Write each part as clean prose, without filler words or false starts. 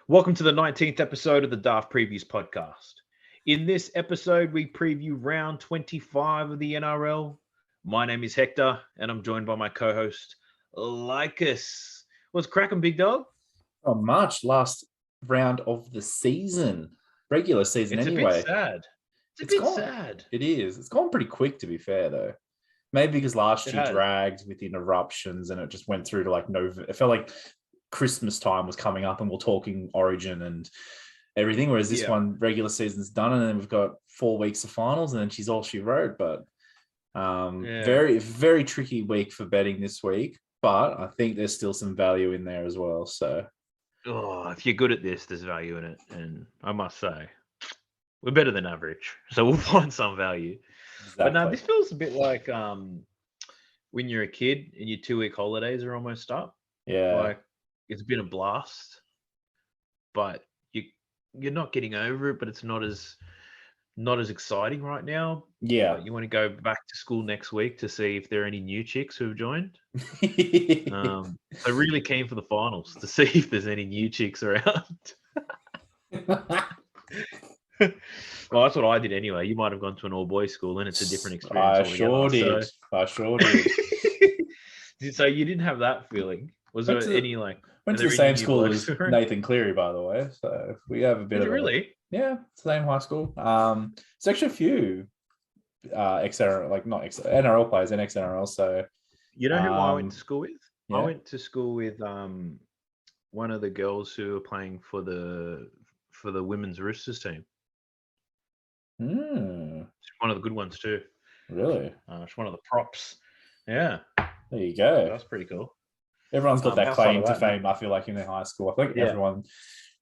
Welcome to the 19th episode of the Daft Previews podcast. In this episode, we preview round 25 of the NRL. My name is Hector, and I'm joined by my co-host, Lycus. What's cracking, big dog? Oh, March, last round of the season. Regular season It's anyway. a bit sad. It's a bit sad. It is. It's gone pretty quick, to be fair, though. Maybe because last year dragged with the interruptions and it just went through to like November. It felt like Christmas time was coming up and we're talking Origin and everything, whereas this one, regular season's done and then we've got 4 weeks of finals and then she's all she wrote. But very, very tricky week for betting this week, but I think there's still some value in there as well. So, if you're good at this, there's value in it. And I must say, we're better than average. So we'll find some value. Exactly. But no, this feels a bit like when you're a kid and your 2-week holidays are almost up. Yeah. Like, it's been a blast, but you're not getting over it, but it's not as exciting right now. Yeah. Like, you want to go back to school next week to see if there are any new chicks who have joined. So really keen for the finals to see if there's any new chicks around. Well, that's what I did anyway. You might have gone to an all-boys school and it's a different experience. I sure did. So you didn't have that feeling. Was there any like... Went to the same school as Nathan Cleary, by the way. So we have a bit of... Really? Yeah, same high school. It's actually a few XNRL, like not NRL players and XNRL. So you know who I went to school with? Yeah. I went to school with one of the girls who were playing for the women's Roosters team. She's one of the good ones too. Really? She's one of the props. Yeah. There you go. That's pretty cool. Everyone's got that claim to fame, I feel like, in their high school. I think everyone,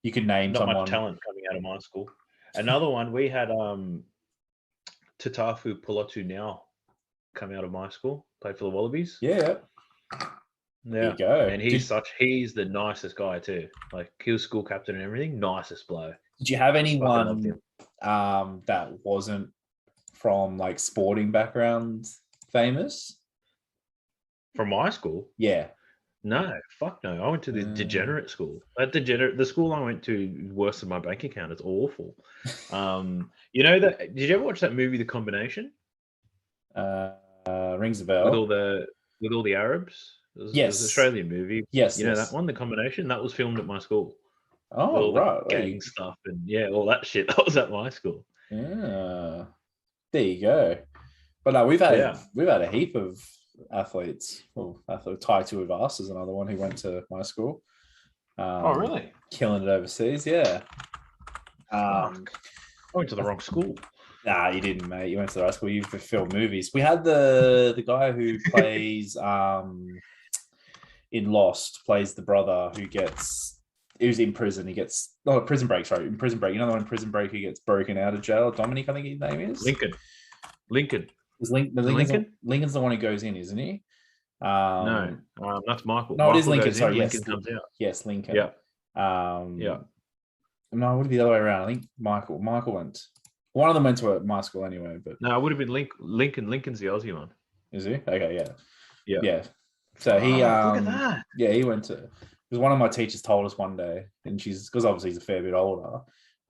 you can name someone. Not much talent coming out of my school. Another one, we had Tatafu Pulotu now come out of my school, played for the Wallabies. Yeah. There you go. And he's the nicest guy too. Like, he was school captain and everything. Nicest bloke. Did you have anyone that wasn't from like sporting background famous? From my school? Yeah. No, fuck no. I went to the degenerate school. The school I went to worse than my bank account. It's awful. You know that? Did you ever watch that movie, The Combination? Rings a bell. With all the Arabs. It was an Australian movie. Yes. You know that one, The Combination? That was filmed at my school. Oh, all right. The gang stuff and all that shit. That was at my school. Yeah. There you go. But no, we've had a heap of athletes. Well, Tai Tuivasa is another one who went to my school. Oh, really? Killing it overseas, yeah. I went to the wrong school. Nah, you didn't, mate. You went to the right school. You filmed movies. We had the guy who plays in Lost, plays the brother who's in prison. He gets Prison Break. Sorry, in Prison Break. You know the one in Prison Break who gets broken out of jail. Dominic, I think his name is. Lincoln. Lincoln's the one who goes in, isn't he? No, that's Michael. No, Michael it is Lincoln. Sorry, Lincoln comes out. Yes, Lincoln. Yeah. No, it would be the other way around. I think Michael went. One of them went to my school anyway, but no, it would have been Lincoln. Lincoln's the Aussie one. Is he? Okay, yeah. So he, look at that. Yeah, he went to. Because one of my teachers told us one day, and because obviously he's a fair bit older.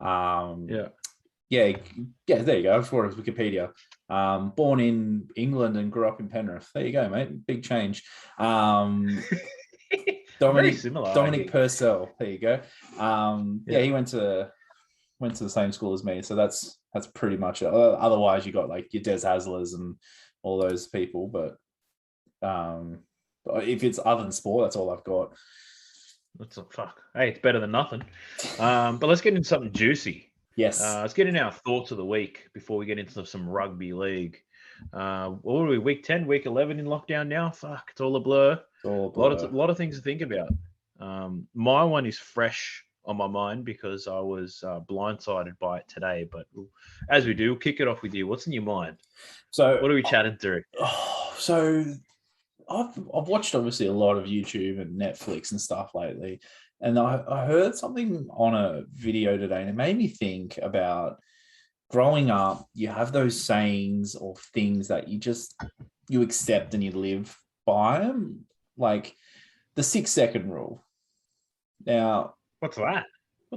Yeah. There you go. I've sworn it was Wikipedia. Born in England and grew up in Penrith. There you go, mate. Big change. Dominic Purcell. There you go. He went to the same school as me, so that's pretty much it. Otherwise, you got like your Des Haslers and all those people, but if it's other than sport, that's all I've got. That's a fuck. Hey, it's better than nothing. But let's get into something juicy. Yes. Let's get in our thoughts of the week before we get into some rugby league. What are we, week 10, week 11 in lockdown now? Fuck, it's all a blur. A lot of things to think about. My one is fresh on my mind because I was blindsided by it today. But as we do, we'll kick it off with you. What's in your mind? So, what are we chatting through? So I've watched obviously a lot of YouTube and Netflix and stuff lately. And I heard something on a video today and it made me think about growing up. You have those sayings or things that you accept and you live by them, like the 6-second rule. Now, what's that?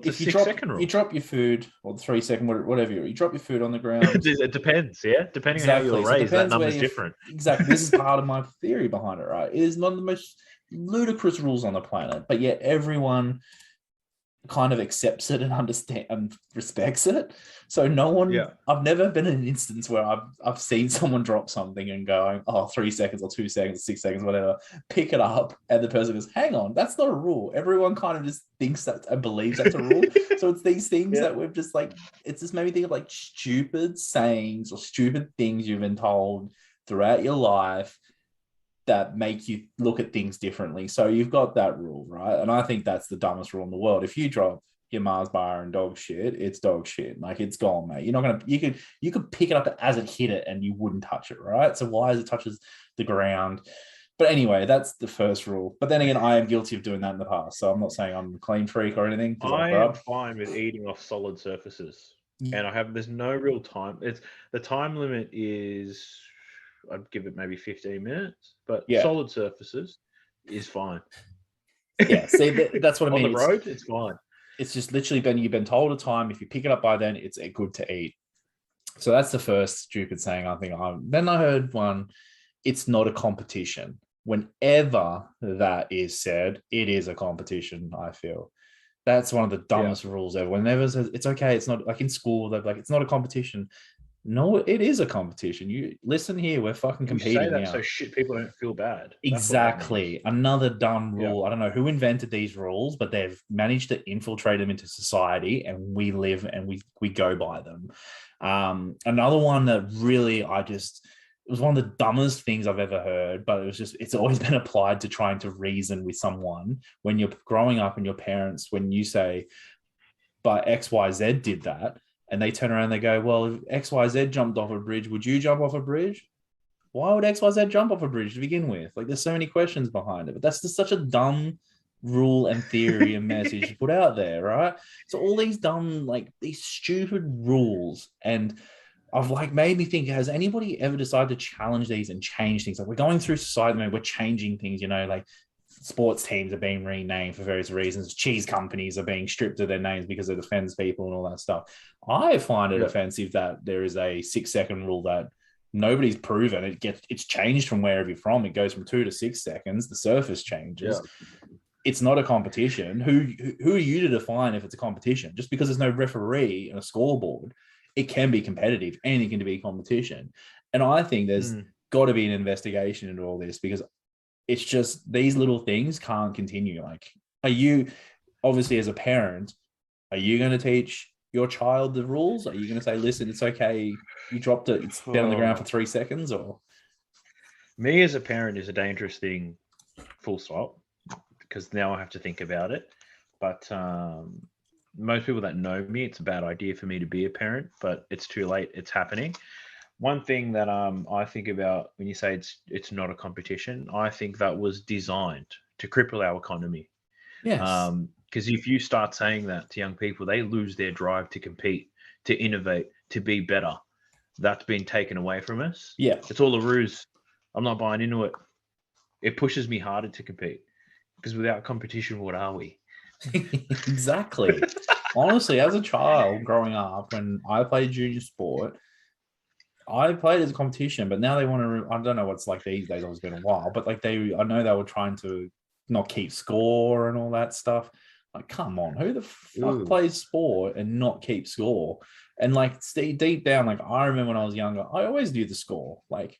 If you drop your food, or the 3 second, whatever, you drop your food on the ground. It depends, yeah? Depending on how you're raised, that number's different. Exactly. This is part of my theory behind it, right? It is one of the most ludicrous rules on the planet, but yet everyone kind of accepts it and understands and respects it. So no one, I've never been in an instance where I've seen someone drop something and going, 3 seconds or 2 seconds, 6 seconds, whatever, pick it up, and the person goes, hang on, that's not a rule. Everyone kind of just thinks that and believes that's a rule. So it's these things that we've just like, it's just made me think of like stupid sayings or stupid things you've been told throughout your life that make you look at things differently. So you've got that rule, right? And I think that's the dumbest rule in the world. If you drop your Mars bar and dog shit, it's dog shit. Like, it's gone, mate. You're not gonna. You could pick it up as it hit it, and you wouldn't touch it, right? So why as it touches the ground? But anyway, that's the first rule. But then again, I am guilty of doing that in the past. So I'm not saying I'm a clean freak or anything. I am fine with eating off solid surfaces, and there's no real time. The time limit is, I'd give it maybe 15 minutes, but solid surfaces is fine. Yeah, see, that's what I mean. On the road, it's fine. It's just literally you've been told a time. If you pick it up by then, it's good to eat. So that's the first stupid saying I think. Then I heard one, it's not a competition. Whenever that is said, it is a competition, I feel. That's one of the dumbest rules ever. Whenever it says it's okay, it's not, like in school, they're like, it's not a competition. No, it is a competition. You listen here, we're fucking competing say that now. So people don't feel bad. Exactly. Another dumb rule. I don't know who invented these rules, but they've managed to infiltrate them into society, and we live and we go by them. Another one that really it was one of the dumbest things I've ever heard, but it's always been applied to trying to reason with someone when you're growing up and your parents, when you say, but XYZ did that, and they turn around and they go, well, if XYZ jumped off a bridge, would you jump off a bridge? Why would XYZ jump off a bridge to begin with? Like, there's so many questions behind it, but that's just such a dumb rule and theory and message to put out there, right? So all these dumb, like these stupid rules, and I've like made me think, has anybody ever decided to challenge these and change things? Like, we're going through society, man, we're changing things, like sports teams are being renamed for various reasons. Cheese companies are being stripped of their names because it offends people and all that stuff. I find it offensive that there is a 6 second rule that nobody's proven. It's changed from wherever you're from. It goes from 2 to 6 seconds. The surface changes. It's not a competition. Who are you to define if it's a competition? Just because there's no referee and a scoreboard, it can be competitive. Anything can be competition. And I think there's got to be an investigation into all this, because it's just these little things can't continue. Like, are you, obviously as a parent, are you going to teach your child the rules? Are you going to say, listen, it's okay, you dropped it, it's been on the ground for 3 seconds? Or me as a parent is a dangerous thing, full stop, because now I have to think about it. But most people that know me, it's a bad idea for me to be a parent, but it's too late. It's happening. One thing that I think about when you say it's not a competition, I think that was designed to cripple our economy. Yes. Because if you start saying that to young people, they lose their drive to compete, to innovate, to be better. That's been taken away from us. Yeah. It's all a ruse. I'm not buying into it. It pushes me harder to compete, because without competition, what are we? Exactly. Honestly, as a child growing up, when I played junior sport, I played as a competition, but now they want to, I don't know what's like these days, it's been a while, but like I know they were trying to not keep score and all that stuff. Like, come on, who the fuck plays sport and not keep score? And like, deep down, like, I remember when I was younger, I always knew the score. Like,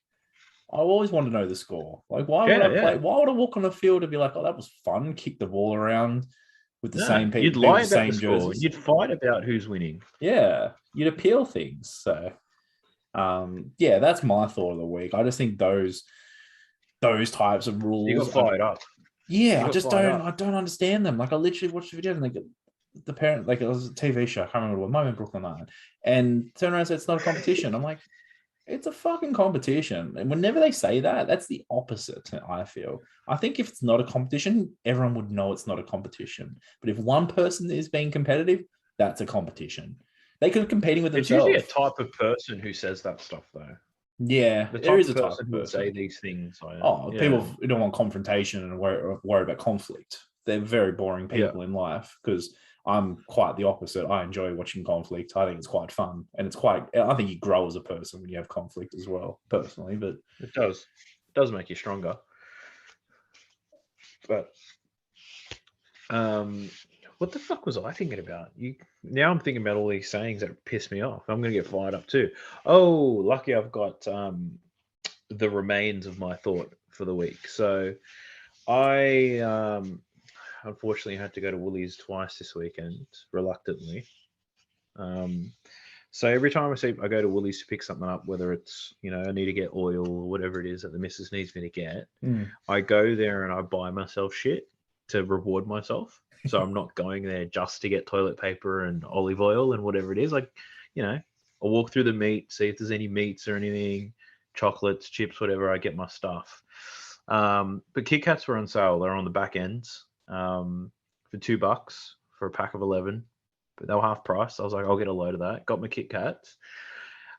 I always wanted to know the score. Like, why would I play? Why would I walk on the field and be like, oh, that was fun, kick the ball around with the same people? You'd lie about the score. You'd fight about who's winning. Yeah, you'd appeal things. So that's my thought of the week. I just think those types of rules. You got fired up. Yeah, I don't understand them. Like, I literally watched the video and like the parent, like, it was a TV show, I can't remember what, might have been Brooklyn Nine, and turn around and said it's not a competition. I'm like, it's a fucking competition. And whenever they say that, that's the opposite, I feel. I think if it's not a competition, everyone would know it's not a competition. But if one person is being competitive, that's a competition. They could be competing with themselves. It's usually a type of person who says that stuff, though. Yeah, there is a type of person who say these things. People who don't want confrontation and worry about conflict. They're very boring people in life, because I'm quite the opposite. I enjoy watching conflict. I think it's quite fun, and I think you grow as a person when you have conflict as well, personally. But it does make you stronger. But what the fuck was I thinking about? Now I'm thinking about all these sayings that piss me off. I'm gonna get fired up too. Oh, lucky I've got the remains of my thought for the week. So I unfortunately had to go to Woolies twice this weekend, reluctantly. So every time I go to Woolies to pick something up, whether it's, I need to get oil or whatever it is that the missus needs me to get, I go there and I buy myself shit to reward myself. So I'm not going there just to get toilet paper and olive oil and whatever it is. Like, I'll walk through the meat, see if there's any meats or anything, chocolates, chips, whatever. I get my stuff. But Kit Kats were on sale. They're on the back ends for $2 for a pack of 11. But they were half price. I was like, I'll get a load of that. Got my Kit Kats.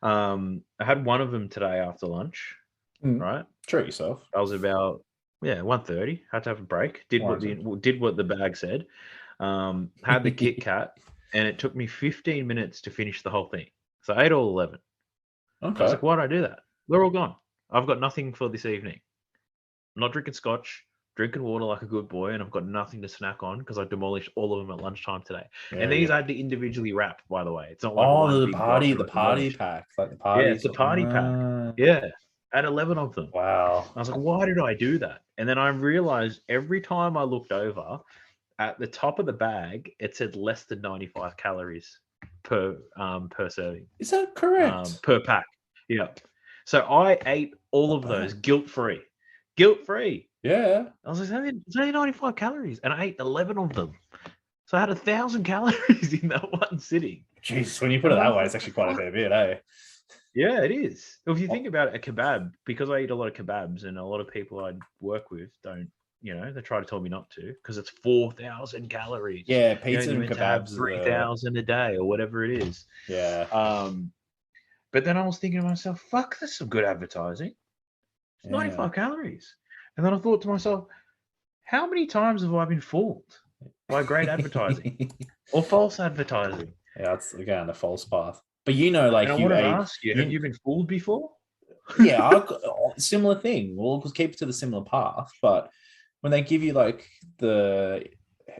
I had one of them today after lunch. Right? Treat yourself. That was about 1:30. Had to have a break. Did what the bag said. Had the Kit Kat, and it took me 15 minutes to finish the whole thing. So I ate all 11. Okay. I was like, why did I do that? They're all gone. I've got nothing for this evening. I'm not drinking scotch, drinking water like a good boy, and I've got nothing to snack on because I demolished all of them at lunchtime today. And these I had to individually wrap, by the way. It's not like the party pack, like the party. Yeah, it's a party pack. Yeah. I had 11 of them. Wow. I was like, why did I do that? And then I realized every time I looked over, at the top of the bag, it said less than 95 calories per serving. Is that correct? Per pack. Yeah. So I ate all of those guilt-free. Guilt-free. Yeah. I was like, it's only 95 calories. And I ate 11 of them. So I had 1,000 calories in that one sitting. Jeez, when you put it that way, it's actually quite a fair bit, eh? Yeah, it is. If you think about it, a kebab, because I eat a lot of kebabs and a lot of people I work with don't, they try to tell me not to because it's 4,000 calories. Yeah, pizza and kebabs. 3,000 a day or whatever it is. Yeah. But then I was thinking to myself, fuck, that's some good advertising. It's 95 calories. And then I thought to myself, how many times have I been fooled by great advertising or false advertising? Yeah, that's, again, a false path. But like, I want to ask you, have you been fooled before? Yeah, similar thing. We'll keep it to the similar path. But when they give you like the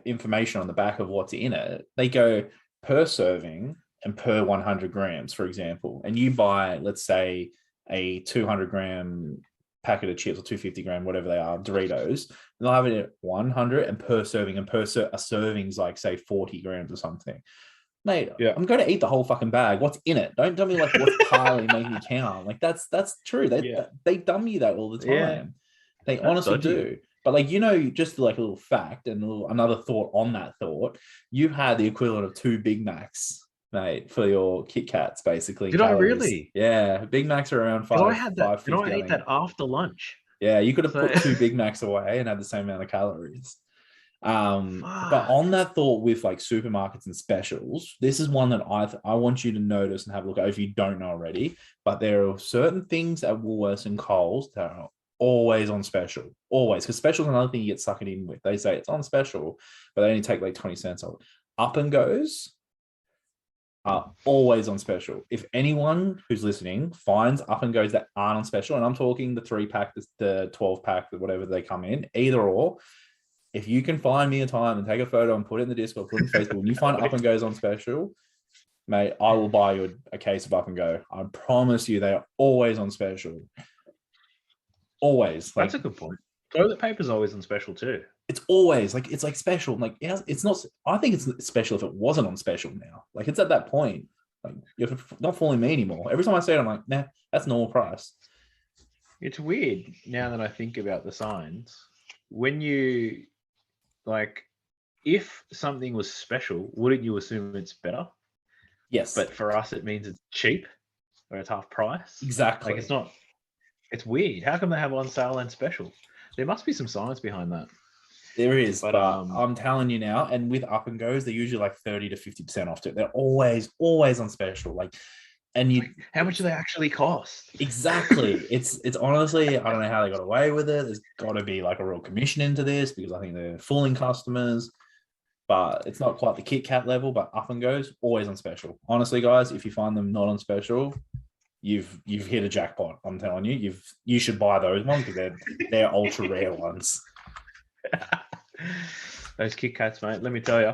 information on the back of what's in it, they go per serving and per 100 grams, for example. And you buy, let's say, a 200 gram packet of chips or 250 gram, whatever they are, Doritos. And they'll have it at 100 and per serving, and a serving's like, say, 40 grams or something. Mate, I'm going to eat the whole fucking bag. What's in it? Don't tell me like what's piling making me count. Like that's true. They dumb you that all the time. Yeah. They honestly do. But like, just like a little fact and another thought on that thought, you had the equivalent of 2 Big Macs, mate, for your Kit Kats, basically. Did calories. I really? Yeah, Big Macs are around 5. I had that. And I ate that after lunch. Yeah, you could have put 2 Big Macs away and had the same amount of calories. But on that thought with like supermarkets and specials, this is one that I want you to notice and have a look at if you don't know already. But there are certain things at Woolworths and Coles that are always on special, always, because special is another thing you get sucked in with. They say it's on special, but they only take like 20 cents off. Up and Goes are always on special. If anyone who's listening finds Up and Goes that aren't on special, and I'm talking the 3-pack, the 12-pack, whatever they come in, either or. If you can find me a time and take a photo and put it in the Discord, put it in Facebook, when you find Up and Goes on special, mate, I will buy you a case of Up and Go. I promise you, they are always on special. Always. That's a good point. Toilet paper's always on special too. It's always like, it's like special. Like, it's not. I think it's special if it wasn't on special now. Like, it's at that point. Like, you're not fooling me anymore. Every time I say it, I'm like, nah, that's normal price. It's weird now that I think about the signs. When you like, if something was special, wouldn't you assume it's better? Yes. But for us, it means it's cheap or it's half price. Exactly. Like, it's not. It's weird. How come they have on sale and special? There must be some science behind that. There is, but I'm telling you now, and with Up and Goes, they're usually like 30 to 50% off too. They're always on special. Like, and you, how much do they actually cost? Exactly. It's honestly, I don't know how they got away with it. There's got to be like a real commission into this because I think they're fooling customers. but it's not quite the Kit Kat level, but up and goes, always on special. Honestly, guys, if you find them not on special, you've hit a jackpot. I'm telling you, you should buy those ones because they're ultra rare ones. Those Kit Kats, mate. Let me tell you.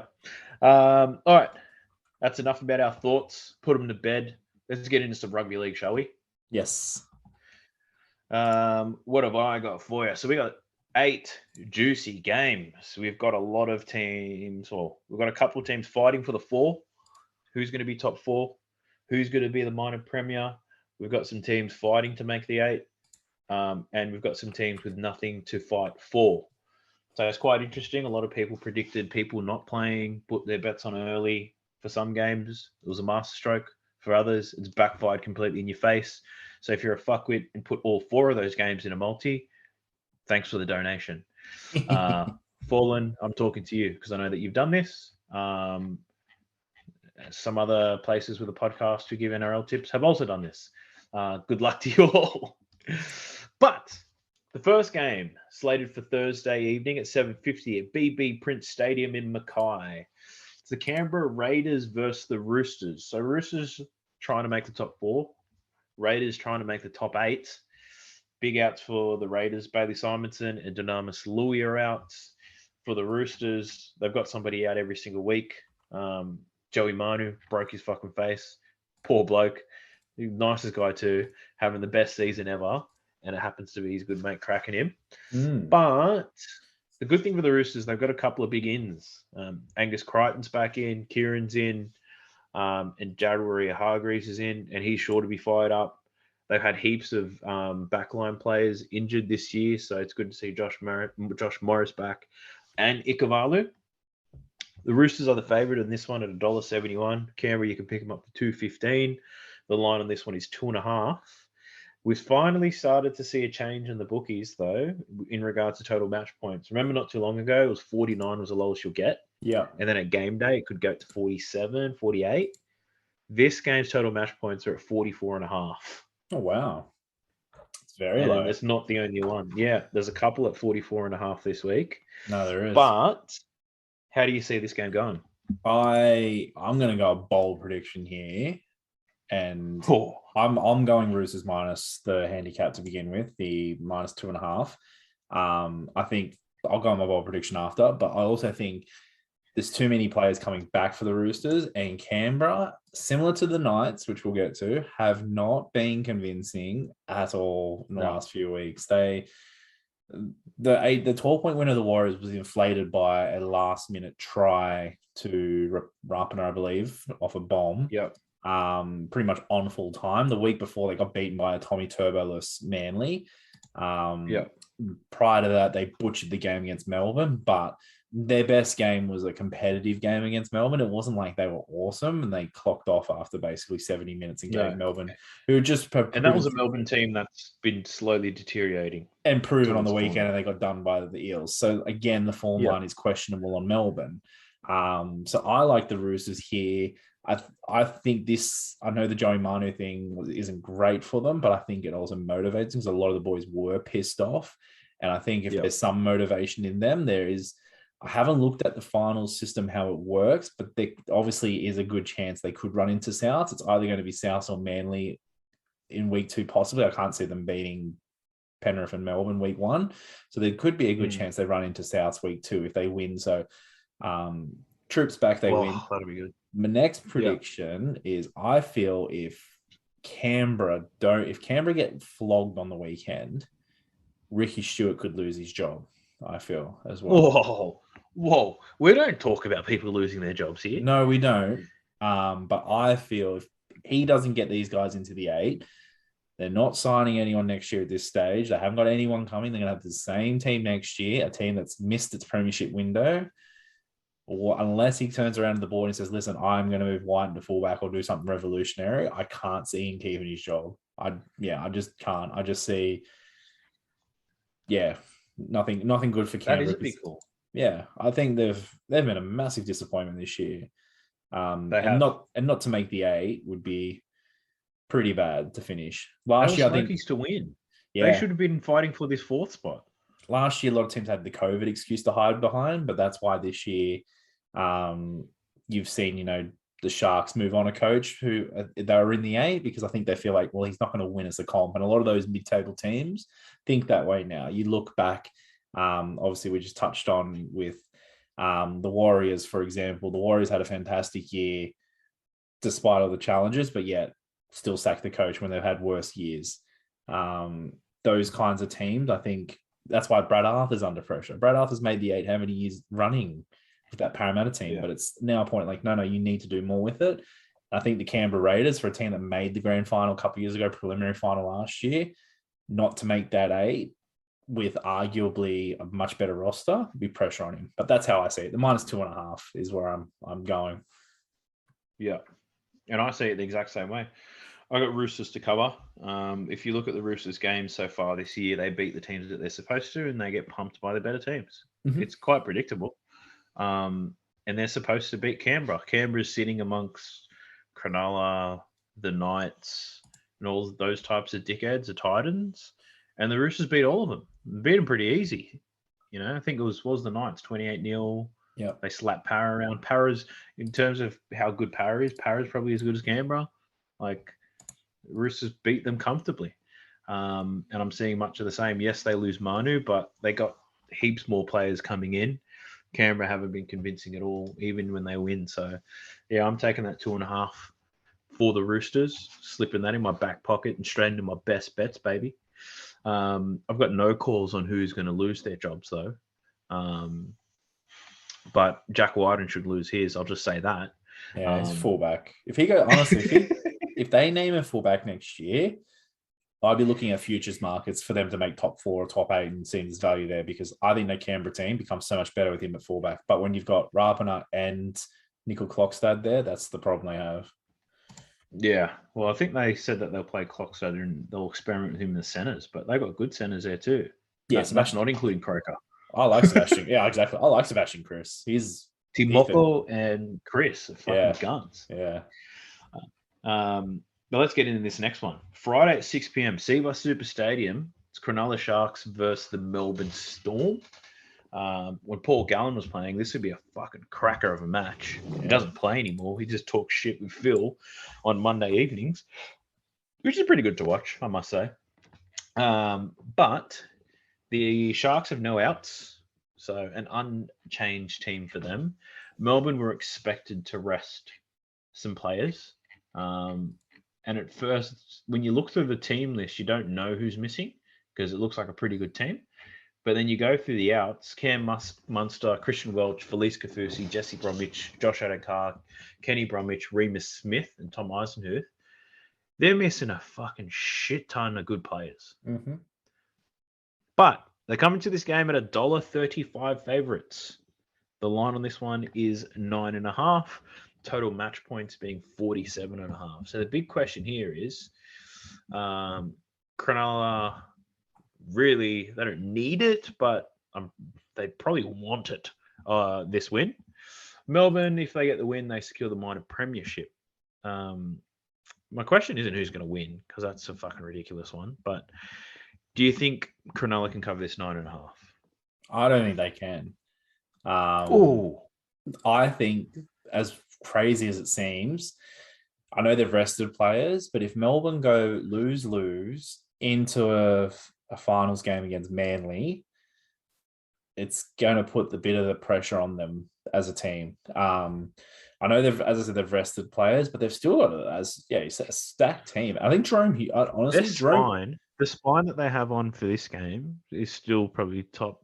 All right, that's enough about our thoughts. Put them to bed. Let's get into some rugby league, shall we? Yes. What have I got for you? So we got 8 juicy games. We've got a lot of teams, or we've got a couple of teams fighting for the 4. Who's going to be top 4? Who's going to be the minor premier? We've got some teams fighting to make the 8. And we've got some teams with nothing to fight for. So it's quite interesting. A lot of people predicted people not playing, put their bets on early for some games. It was a masterstroke. For others, it's backfired completely in your face. So if you're a fuckwit and put all 4 of those games in a multi, thanks for the donation. Fallen, I'm talking to you because I know that you've done this. Some other places with a podcast who give NRL tips have also done this. Good luck to you all. But the first game slated for Thursday evening at 7:50 at BB Prince Stadium in Mackay. It's the Canberra Raiders versus the Roosters. So Roosters trying to make the top 4. Raiders trying to make the top 8. Big outs for the Raiders. Bailey Simonson and Dynamis Louis are out. For the Roosters, they've got somebody out every single week. Joey Manu broke his fucking face. Poor bloke. The nicest guy too. Having the best season ever. And it happens to be his good mate cracking him. But the good thing for the Roosters, they've got a couple of big ins. Angus Crichton's back in. Kieran's in. And Jared Hargreaves is in. And he's sure to be fired up. They've had heaps of backline players injured this year. So it's good to see Josh Morris back. And Ikavalu. The Roosters are the favourite in this one at $1.71. Canberra, you can pick them up for $2.15. The line on this one is 2.5. We've finally started to see a change in the bookies, though, in regards to total match points. Remember not too long ago, it was 49 was the lowest you'll get. Yeah. And then at game day, it could go to 47, 48. This game's total match points are at 44.5. Oh, wow. It's very low. It's not the only one. Yeah, there's a couple at 44.5 this week. No, there is. But how do you see this game going? I'm going to go a bold prediction here. And I'm going Roosters minus the handicap to begin with, the minus 2.5. I think I'll go on my bold prediction after, but I also think there's too many players coming back for the Roosters, and Canberra, similar to the Knights, which we'll get to, have not been convincing at all in the last few weeks. The 12-point win of the Warriors was inflated by a last-minute try to Rapana, I believe, off a bomb. Yep. Pretty much on full time. The week before, they got beaten by a Tommy Turboless Manly. Prior to that, they butchered the game against Melbourne, but their best game was a competitive game against Melbourne. It wasn't like they were awesome, and they clocked off after basically 70 minutes and gave Melbourne, who just and that was a Melbourne team that's been slowly deteriorating and proven on the weekend, and they got done by the Eels. So again, the form line is questionable on Melbourne. So I like the Roosters here. I think this, I know the Joey Manu thing isn't great for them, but I think it also motivates them because a lot of the boys were pissed off. And I think if there's some motivation in them, there is. I haven't looked at the finals system, how it works, but there obviously is a good chance they could run into Souths. It's either going to be Souths or Manly in week 2, possibly. I can't see them beating Penrith and Melbourne week 1. So there could be a good chance they run into Souths week 2 if they win. So troops back, they win. That'll be good. My next prediction is I feel if Canberra get flogged on the weekend, Ricky Stewart could lose his job, I feel, as well. Whoa. We don't talk about people losing their jobs here. No, we don't. But I feel if he doesn't get these guys into the 8, they're not signing anyone next year at this stage. They haven't got anyone coming. They're going to have the same team next year, a team that's missed its premiership window. Or unless he turns around to the board and says, listen, I'm going to move White into fullback or do something revolutionary, I can't see him keeping his job. I just can't. I just see, nothing good for Canberra. That is pretty cool. Yeah, I think they've been a massive disappointment this year. And not to make the 8 would be pretty bad to finish. Last year, I think to win. Yeah. They should have been fighting for this 4th spot. Last year, a lot of teams had the COVID excuse to hide behind, but that's why this year You've seen, the Sharks move on a coach who they were in the A because I think they feel like, well, he's not going to win as a comp. And a lot of those mid-table teams think that way now. You look back, obviously we just touched on with the Warriors, for example. The Warriors had a fantastic year despite all the challenges, but yet still sacked the coach when they've had worse years. Those kinds of teams, I think that's why Brad Arthur's under pressure. Brad Arthur's made the 8 how many years running with that Parramatta team, but it's now a point like, no, you need to do more with it. I think the Canberra Raiders, for a team that made the grand final a couple of years ago, preliminary final last year, not to make that 8 with arguably a much better roster, be pressure on him. But that's how I see it. The -2.5 is where I'm going. Yeah. And I see it the exact same way. I got Roosters to cover. If you look at the Roosters games so far this year, they beat the teams that they're supposed to, and they get pumped by the better teams. Mm-hmm. It's quite predictable. And they're supposed to beat Canberra. Canberra's sitting amongst Cronulla, the Knights, and all those types of dickheads, the Titans. And the Roosters beat all of them. Beat them pretty easy. I think it was the Knights, 28-0. Yeah. They slapped Parra around. Parra's, in terms of how good Parra's probably as good as Canberra. Roosters beat them comfortably. And I'm seeing much of the same. Yes, they lose Manu, but they got heaps more players coming in. Canberra haven't been convincing at all, even when they win. So, yeah, I'm taking that 2.5 for the Roosters, slipping that in my back pocket and straight into my best bets, baby. I've got no calls on who's going to lose their jobs, though. But Jack Wyden should lose his. I'll just say that. Yeah, he's fullback. If they name a fullback next year, I'd be looking at futures markets for them to make top 4 or top 8 and seeing his value there, because I think the Canberra team becomes so much better with him at fullback. But when you've got Rapana and Nickel Klokstad there, that's the problem they have. Yeah, well, I think they said that they'll play Klokstad and they'll experiment with him in the centres, but they've got good centres there too. Yeah, that's not including Croker. I like Sebastian. Yeah, exactly. I like Sebastian Chris. He's Timoko and Chris are fucking guns. Yeah. But let's get into this next one. Friday at 6 p.m, Seabus Super Stadium. It's Cronulla Sharks versus the Melbourne Storm. When Paul Gallen was playing, this would be a fucking cracker of a match. He doesn't play anymore. He just talks shit with Phil on Monday evenings, which is pretty good to watch, I must say. But the Sharks have no outs, so an unchanged team for them. Melbourne were expected to rest some players. And at first, when you look through the team list, you don't know who's missing because it looks like a pretty good team. But then you go through the outs: Cam Munster, Christian Welch, Felice Kaufusi, Jesse Bromwich, Josh Adokar, Kenny Bromwich, Remus Smith, and Tom Eisenhuth. They're missing a fucking shit ton of good players. Mm-hmm. But they're coming to this game at $1.35 favourites. The line on this one is 9.5. Total match points being 47.5. So the big question here is, Cronulla really, they don't need it, but they probably want it, this win. Melbourne, if they get the win, they secure the minor premiership. My question isn't who's going to win, because that's a fucking ridiculous one, but do you think Cronulla can cover this 9.5? I don't think they can. I think, as crazy as it seems, I know they've rested players, but if Melbourne go lose into a finals game against Manly, it's going to put a bit of the pressure on them as a team. I know they've rested players, but they've still got a stacked team. I think Jerome, the spine that they have on for this game is still probably top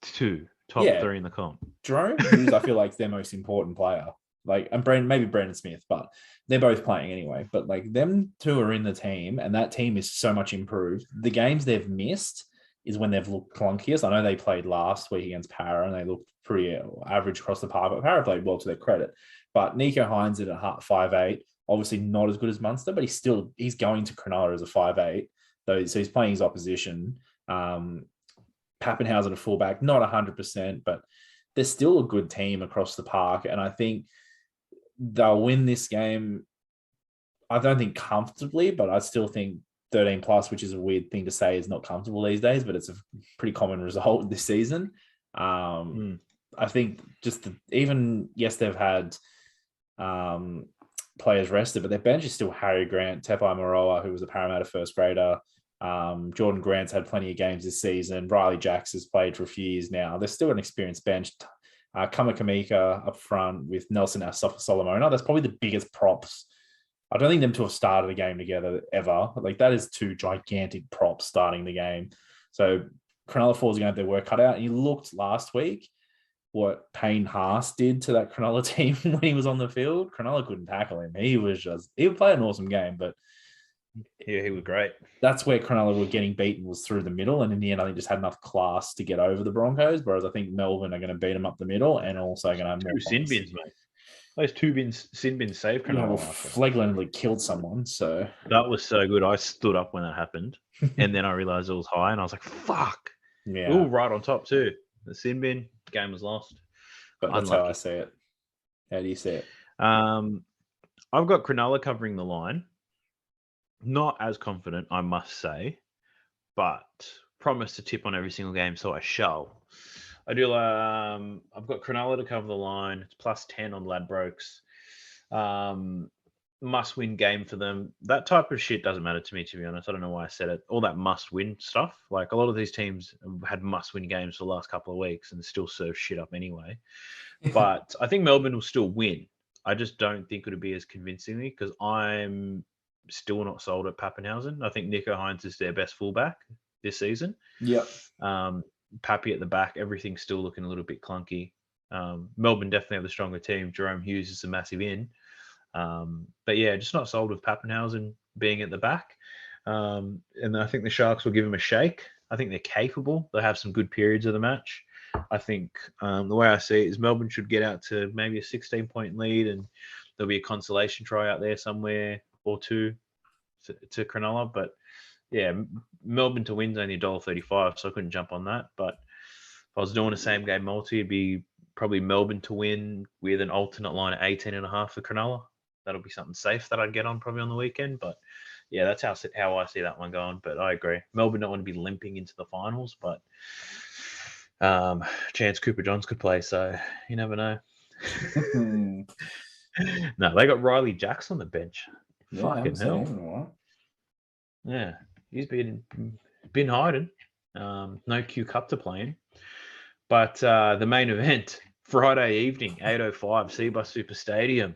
3 in the comp. Jerome Hughes, I feel like, is their most important player. And maybe Brandon Smith, but they're both playing anyway. But them two are in the team, and that team is so much improved. The games they've missed is when they've looked clunkiest. I know they played last week against Parra, and they looked pretty average across the park, but Parra played well to their credit. But Nico Hines at 5'8", obviously not as good as Munster, but he's going to Cronulla as a 5'8", so he's playing his opposition. Pappenhausen at fullback, not 100%, but they're still a good team across the park, and I think they'll win this game. I don't think comfortably, but I still think 13 plus, which is a weird thing to say, is not comfortable these days, but it's a pretty common result this season. I I think just yes, they've had players rested, but their bench is still Harry Grant, Tepai Moroa, who was a Parramatta first grader. Jordan Grant's had plenty of games this season. Riley Jacks has played for a few years now. There's still an experienced bench. Kamakamika up front with Nelson Solomona. That's probably the biggest props. I don't think them two have started a game together ever. Like, that is two gigantic props starting the game. So Cronulla Falls are going to have their work cut out. And you looked last week what Payne Haas did to that Cronulla team when he was on the field. Cronulla couldn't tackle him. He would play an awesome game, but yeah, he was great. That's where Cronulla were getting beaten, was through the middle. And in the end, I think just had enough class to get over the Broncos. Whereas I think Melbourne are going to beat them up the middle and also going to have more sin bins, mate. Those sin bins saved Cronulla. Flegland killed someone. So that was so good. I stood up when that happened. And then I realized it was high and I was like, fuck. Yeah. Ooh, right on top too. The sin bin, game was lost. But that's how I see it. How do you see it? I've got Cronulla covering the line. Not as confident, I must say, but promise to tip on every single game, so I shall. I've got Cronulla to cover the line. It's +10 on Ladbrokes. Must-win game for them. That type of shit doesn't matter to me, to be honest. I don't know why I said it. All that must-win stuff. Like, a lot of these teams have had must-win games for the last couple of weeks and still serve shit up anyway. But I think Melbourne will still win. I just don't think it'll be as convincingly because I'm still not sold at Pappenhausen. I think Nico Hines is their best fullback this season. Yep. Pappy at the back, everything's still looking a little bit clunky. Melbourne definitely have the stronger team. Jerome Hughes is a massive in. But yeah, just not sold with Pappenhausen being at the back. And I think the Sharks will give him a shake. I think they're capable. They'll have some good periods of the match. I think the way I see it is Melbourne should get out to maybe a 16-point lead and there'll be a consolation try out there somewhere or two to Cronulla. But yeah, Melbourne to win's only $1.35, so I couldn't jump on that. But if I was doing a same game multi, it'd be probably Melbourne to win with an alternate line at 18.5 for Cronulla. That'll be something safe that I'd get on probably on the weekend. But yeah, that's how I see that one going. But I agree. Melbourne don't want to be limping into the finals, but Chance Cooper-Johns could play, so you never know. No, they got Riley Jacks on the bench. Yeah, fucking hell. Yeah, he's been hiding. No Q Cup to play in. But the main event, Friday evening, 8:05, Seabus Super Stadium.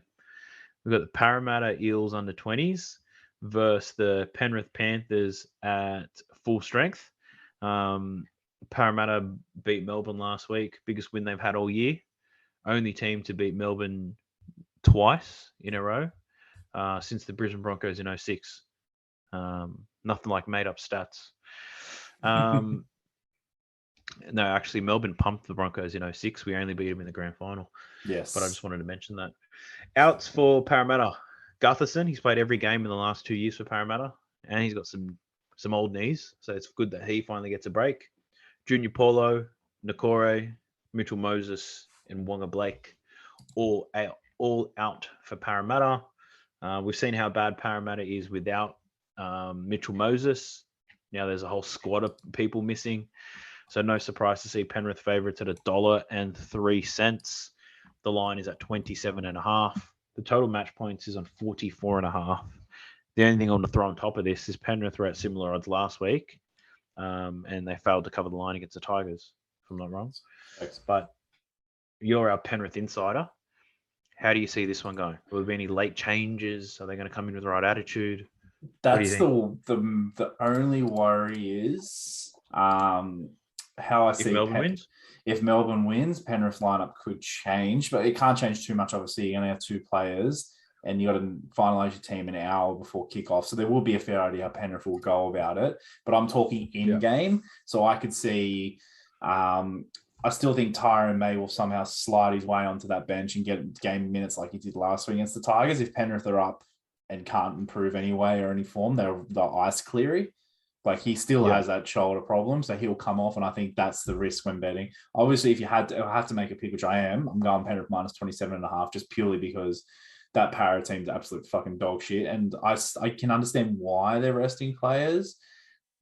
We've got the Parramatta Eels under 20s versus the Penrith Panthers at full strength. Parramatta beat Melbourne last week. Biggest win they've had all year. Only team to beat Melbourne twice in a row since the Brisbane Broncos in 2006. Nothing like made-up stats. No, actually, Melbourne pumped the Broncos in 2006. We only beat them in the grand final. Yes. But I just wanted to mention that. Outs for Parramatta. Gutherson, he's played every game in the last 2 years for Parramatta, and he's got some old knees, so it's good that he finally gets a break. Junior Paulo, Nakore, Mitchell Moses, and Wonga Blake all out for Parramatta. We've seen how bad Parramatta is without Mitchell Moses. Now there's a whole squad of people missing. So no surprise to see Penrith favourites at $1.03. The line is at 27.5. The total match points is on 44.5. The only thing I want to throw on top of this is Penrith were at similar odds last week, and they failed to cover the line against the Tigers, if I'm not wrong. Thanks. But you're our Penrith insider. How do you see this one going? Will there be any late changes? Are they going to come in with the right attitude? That's the only worry is how I see Melbourne wins. If Melbourne wins, Penrith lineup could change, but it can't change too much. Obviously, you're going to have two players, and you got to finalise your team an hour before kickoff. So there will be a fair idea how Penrith will go about it. But I'm talking in game, so I could see. I still think Tyrone May will somehow slide his way onto that bench and get game minutes like he did last week against the Tigers. If Penrith are up and can't improve any way or any form, they're ice cleary. Like, he still has that shoulder problem, so he'll come off, and I think that's the risk when betting. Obviously, if you have to make a pick, which I am, I'm going Penrith minus 27.5, just purely because that Para team's absolute fucking dog shit. And I can understand why they're resting players,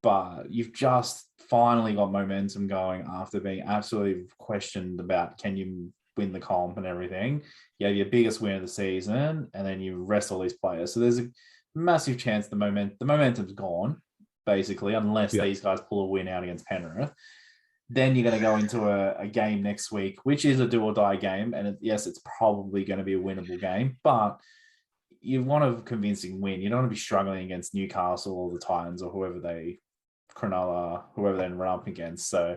but you've just finally got momentum going after being absolutely questioned about can you win the comp and everything. You have your biggest win of the season, and then you rest all these players. So there's a massive chance the momentum's gone, basically, unless these guys pull a win out against Penrith. Then you're going to go into a game next week, which is a do or die game. And yes, it's probably going to be a winnable game, but you want a convincing win. You don't want to be struggling against Newcastle or the Titans or Cronulla, whoever they run up against. So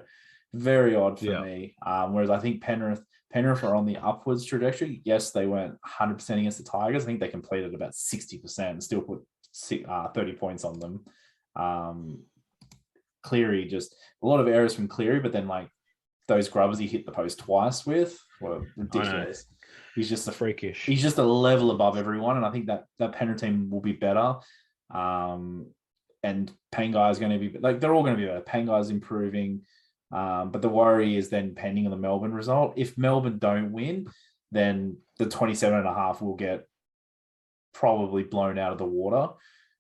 very odd for me. Whereas I think Penrith are on the upwards trajectory. Yes, they weren't 100% against the Tigers. I think they completed about 60% and still put 30 points on them. Cleary, just a lot of errors from Cleary, but then like those grubbers he hit the post twice with were ridiculous. He's just freakish. He's just a level above everyone, and I think that Penrith team will be better. And Pangai is going to be like they're all going to be better. Pangai's improving, but the worry is then pending on the Melbourne result. If Melbourne don't win, then the 27.5 will get probably blown out of the water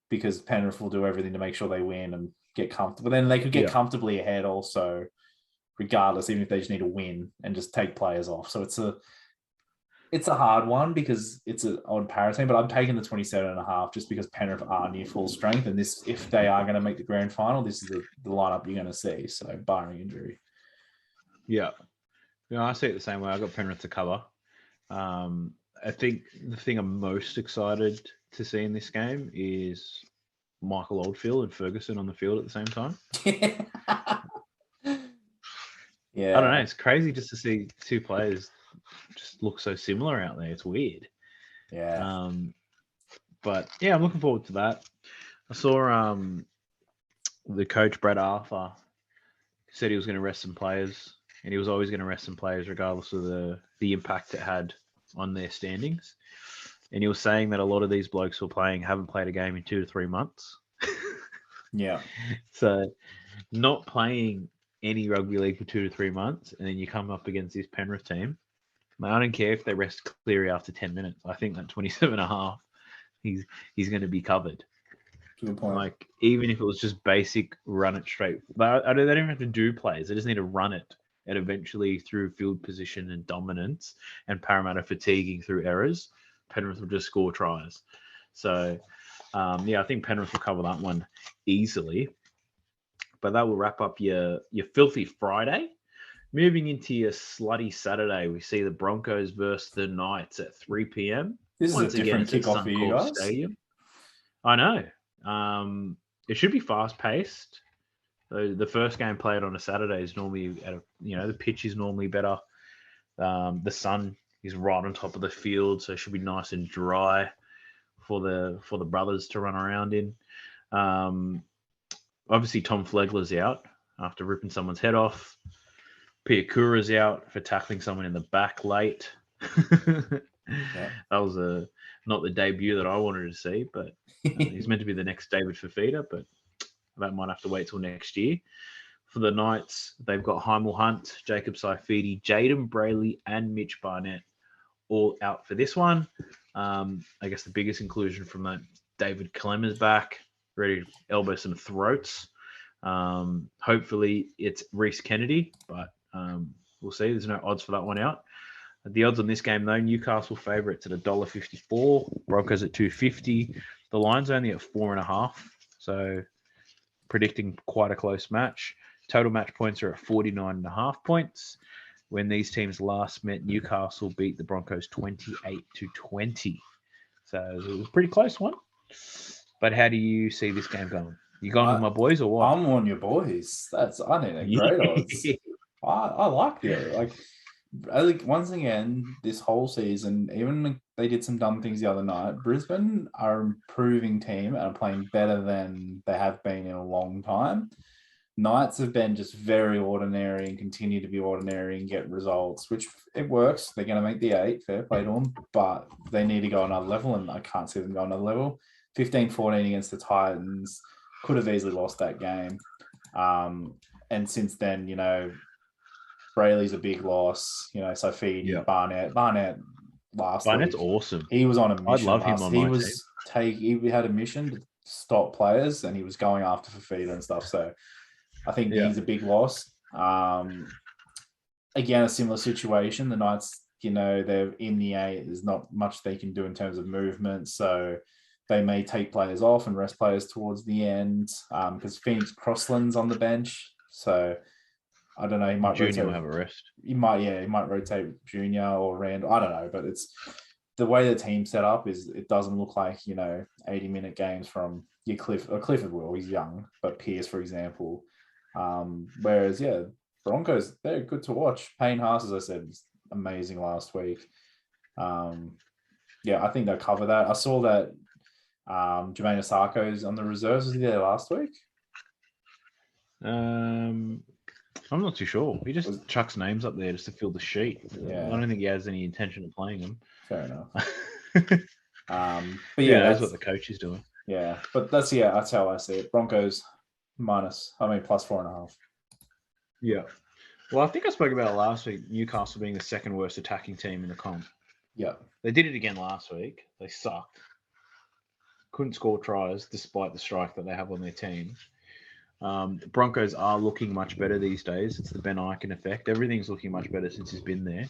because Penrith will do everything to make sure they win and get comfortable. Then they could get comfortably ahead also, regardless, even if they just need to win and just take players off. So it's a hard one because it's an odd Para team, but I'm taking the 27.5 just because Penrith are near full strength. And this, if they are going to make the grand final, this is the lineup you're going to see. So barring injury. Yeah. I see it the same way. I got Penrith to cover. I think the thing I'm most excited to see in this game is Michael Oldfield and Ferguson on the field at the same time. Yeah. I don't know. It's crazy just to see two players just look so similar out there. It's weird. Yeah. But yeah, I'm looking forward to that. I saw the coach Brett Arthur said he was going to rest some players, and he was always going to rest some players regardless of the impact it had on their standings. And he was saying that a lot of these blokes who are playing haven't played a game in 2 to 3 months. Yeah. So not playing any rugby league for 2 to 3 months, and then you come up against this Penrith team. I don't care if they rest Cleary after 10 minutes. I think that 27.5, he's going to be covered. Good point. Like, even if it was just basic run it straight. They don't even have to do plays. They just need to run it. And eventually, through field position and dominance and Parramatta fatiguing through errors, Penrith will just score tries. So, I think Penrith will cover that one easily. But that will wrap up your filthy Friday. Moving into your slutty Saturday, we see the Broncos versus the Knights at 3 p.m. This is a different kickoff for you guys. Stadium. I know. It should be fast-paced. The first game played on a Saturday is normally the pitch is normally better. The sun is right on top of the field, so it should be nice and dry for the brothers to run around in. Obviously, Tom Flegler's out after ripping someone's head off. Piakura's out for tackling someone in the back late. Yeah. That was not the debut that I wanted to see, but he's meant to be the next David Fafita, but that might have to wait till next year. For the Knights, they've got Heimel Hunt, Jacob Saifidi, Jaden Brayley, and Mitch Barnett all out for this one. I guess the biggest inclusion from that, David Clemmer's back, ready to elbow some throats. Hopefully it's Reece Kennedy, but we'll see. There's no odds for that one out. The odds on this game, though, Newcastle favourites at $1.54, Broncos at $2.50. The line's only at 4.5, so predicting quite a close match. Total match points are at 49.5 points. When these teams last met, Newcastle beat the Broncos 28-20. So it was a pretty close one. But how do you see this game going? You going with my boys or what? I'm on your boys. I think they're great odds. I like it. I think once again, this whole season, even they did some dumb things the other night, Brisbane are an improving team and are playing better than they have been in a long time. Knights have been just very ordinary and continue to be ordinary and get results, which it works. They're going to make the 8, fair play to them, but they need to go another level, and I can't see them go another level. 15-14 against the Titans, could have easily lost that game. And since then, Brayley's a big loss. Saifidi, Barnett last Barnett's week. Awesome. He was on a mission. I'd love him on my team. He had a mission to stop players, and he was going after Fafita and stuff. So I think he's a big loss. Again, a similar situation. The Knights, they're in the 8. There's not much they can do in terms of movement. So they may take players off and rest players towards the end because Phoenix Crossland's on the bench. So I don't know. He might Junior will have a rest. He might rotate Junior or Randall. I don't know, but it's the way the team's set up is it doesn't look like 80-minute games from your Clifford will. He's young, but Pierce, for example. Whereas Broncos, they're good to watch. Payne Haas, as I said, was amazing last week. I think they'll cover that. I saw that Jermaine Osarko's on the reserves. Was he there last week? I'm not too sure. He just chucks names up there just to fill the sheet. Yeah. I don't think he has any intention of playing them. Fair enough. But that's what the coach is doing. Yeah, but that's how I see it. Broncos plus 4.5. Yeah. Well, I think I spoke about it last week. Newcastle being the second worst attacking team in the comp. Yeah. They did it again last week. They sucked. Couldn't score tries despite the strike that they have on their team. Broncos are looking much better these days. It's the Ben Eichen effect. Everything's looking much better since he's been there.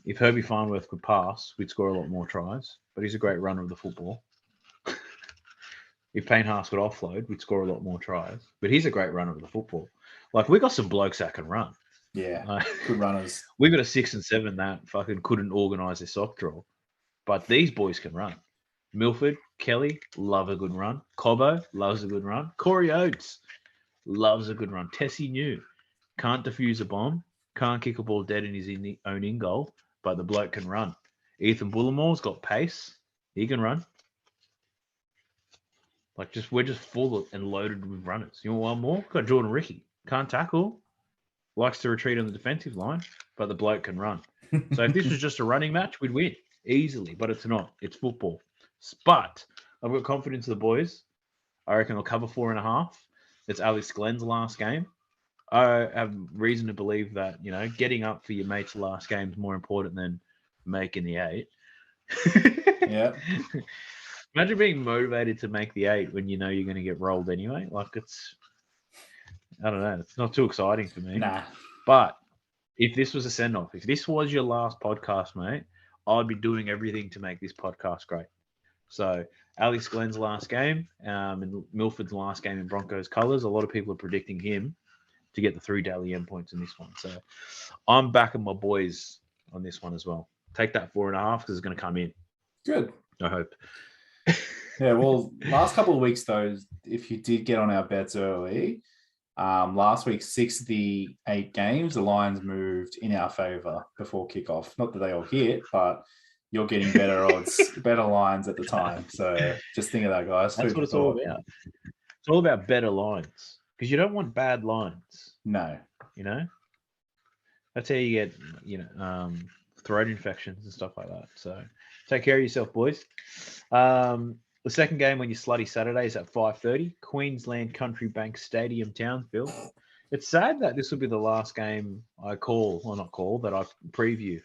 If Herbie Farnworth could pass, we'd score a lot more tries. But he's a great runner of the football. If Payne Haas would offload, we'd score a lot more tries. But he's a great runner of the football. Like, we got some blokes that can run. Yeah, good runners. We got a 6 and 7 that fucking couldn't organise their sock draw. But these boys can run. Milford, Kelly, love a good run. Cobbo, loves a good run. Corey Oates, loves a good run. Tessie New, can't defuse a bomb, can't kick a ball dead in his own in-goal, but the bloke can run. Ethan Bullamore's got pace. He can run. We're just full and loaded with runners. You want one more? Got Jordan Ricky. Can't tackle. Likes to retreat on the defensive line, but the bloke can run. So if this was just a running match, we'd win easily, but it's not. It's football. But I've got confidence in the boys. I reckon they'll cover 4.5. It's Alex Glenn's last game. I have reason to believe that, getting up for your mate's last game is more important than making the 8. Yeah. Imagine being motivated to make the 8 when you're going to get rolled anyway. I don't know. It's not too exciting for me. Nah. But if this was a send-off, if this was your last podcast, mate, I'd be doing everything to make this podcast great. So Alex Glenn's last game and Milford's last game in Broncos colours, a lot of people are predicting him to get the 3 Dally M points in this one. So I'm backing my boys on this one as well. Take that 4.5 because it's going to come in. Good. I hope. Yeah, well, last couple of weeks, though, if you did get on our bets early, last week, 6 of the 8 games, the Lions moved in our favour before kickoff. Not that they all hit, but you're getting better odds, better lines at the time. So just think of that, guys. That's what it's all about. It's all about better lines because you don't want bad lines. No. That's how you get, throat infections and stuff like that. So take care of yourself, boys. The second game on your slutty Saturday is at 5:30, Queensland Country Bank Stadium, Townsville. It's sad that this will be the last game that I preview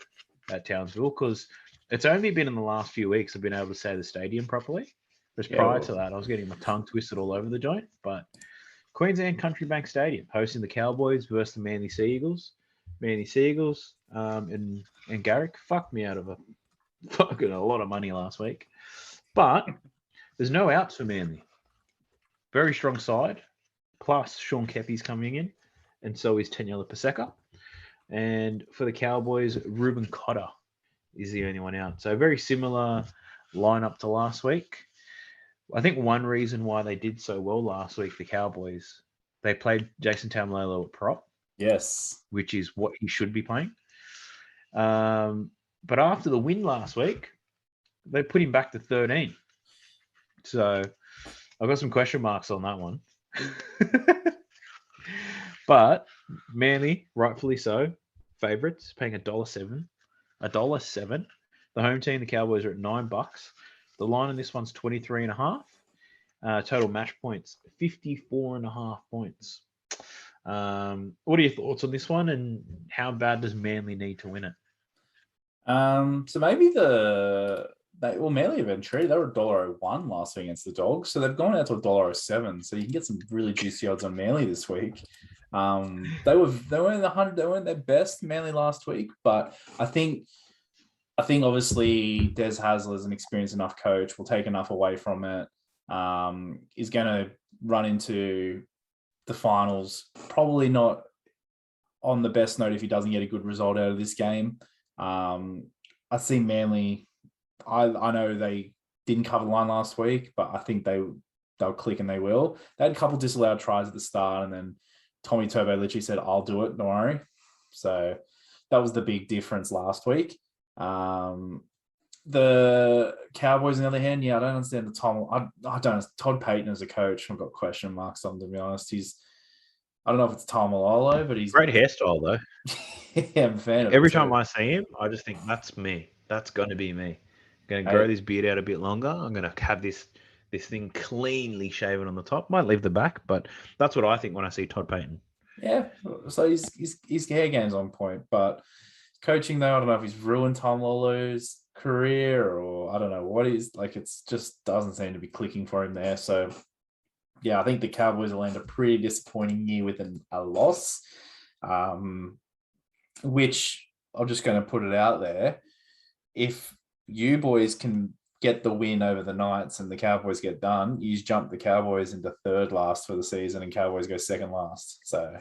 at Townsville because it's only been in the last few weeks I've been able to say the stadium properly. Just prior to that, I was getting my tongue twisted all over the joint. But Queensland Country Bank Stadium hosting the Cowboys versus the Manly Sea Eagles. Manly Sea Eagles and Garrick fucked me out of a lot of money last week. But there's no outs for Manly. Very strong side. Plus, Sean Kepi's coming in. And so is Taniela Paseka. And for the Cowboys, Ruben Cotter is the only one out. So very similar lineup to last week. I think one reason why they did so well last week, the Cowboys, they played Jason Taumalolo at prop. Yes. Which is what he should be playing. But after the win last week, they put him back to 13. So I've got some question marks on that one. But Manly, rightfully so, favourites, paying $1.07. $1.07. The home team, the Cowboys, are at $9. The line on this one's 23.5. Total match points, 54.5 points. What are your thoughts on this one, and how bad does Manly need to win it? So maybe the Manly have been treated. They were $1.01 last week against the Dogs, so they've gone out to $1.07. So you can get some really juicy odds on Manly this week. They weren't their best Manly last week, but I think obviously Des Hasler is an experienced enough coach. Will take enough away from it. Is going to run into the finals. Probably not on the best note if he doesn't get a good result out of this game. I see Manly. I know they didn't cover the line last week, but I think they'll click and they will. They had a couple disallowed tries at the start, and then Tommy Turbo literally said, "I'll do it, don't worry." So that was the big difference last week. The Cowboys, on the other hand, I don't understand the Tom. I don't. Todd Payton as a coach, I've got question marks on, to be honest. I don't know if it's Tom Malolo, but he's great hairstyle though. Yeah, I'm a fan of it. Every time I see him, I just think that's me. That's gonna be me. I'm gonna grow this beard out a bit longer. I'm gonna have this thing cleanly shaven on the top. Might leave the back, but that's what I think when I see Todd Payton. Yeah, so his hair game's on point, but coaching though, I don't know if he's ruined Tom Lolo's career or I don't know what he's like. It's just doesn't seem to be clicking for him there. So yeah, I think the Cowboys will end a pretty disappointing year with a loss, which I'm just going to put it out there. If you boys can get the win over the Knights and the Cowboys get done, you just jump the Cowboys into third last for the season and Cowboys go second last. So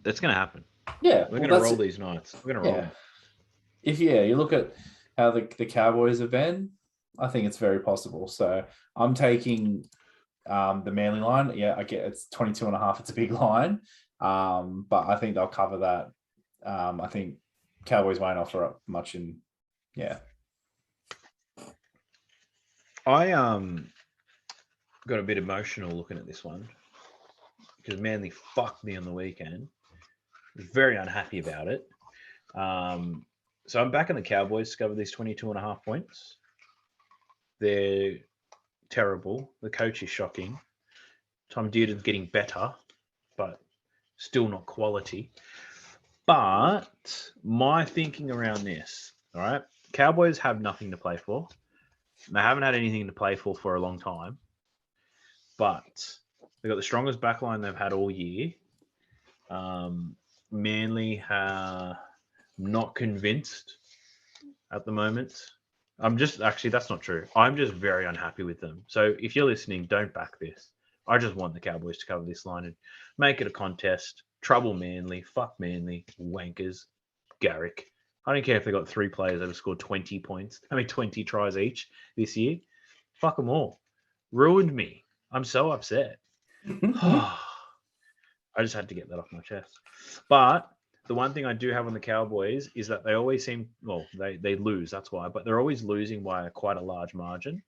that's going to happen. Yeah. We're going to roll these Knights. We're going to roll them. If you look at how the Cowboys have been, I think it's very possible. So I'm taking the Manly line. Yeah, I get it's 22.5. It's a big line. But I think they'll cover that. I think Cowboys won't offer up much in, I got a bit emotional looking at this one because Manly fucked me on the weekend. I was very unhappy about it. So I'm backing the Cowboys to cover these 22.5 points. They're terrible. The coach is shocking. Tom Dearden's getting better, but still not quality. But my thinking around this, all right, Cowboys have nothing to play for. They haven't had anything to play for a long time. But they've got the strongest backline they've had all year. Manly not convinced at the moment. That's not true. I'm just very unhappy with them. So if you're listening, don't back this. I just want the Cowboys to cover this line and make it a contest. Trouble Manly. Fuck Manly. Wankers. Garrick. I don't care if they got 3 players that have scored 20 points. 20 tries each this year. Fuck them all. Ruined me. I'm so upset. I just had to get that off my chest. But the one thing I do have on the Cowboys is that they always seem, they lose, that's why, but they're always losing by quite a large margin.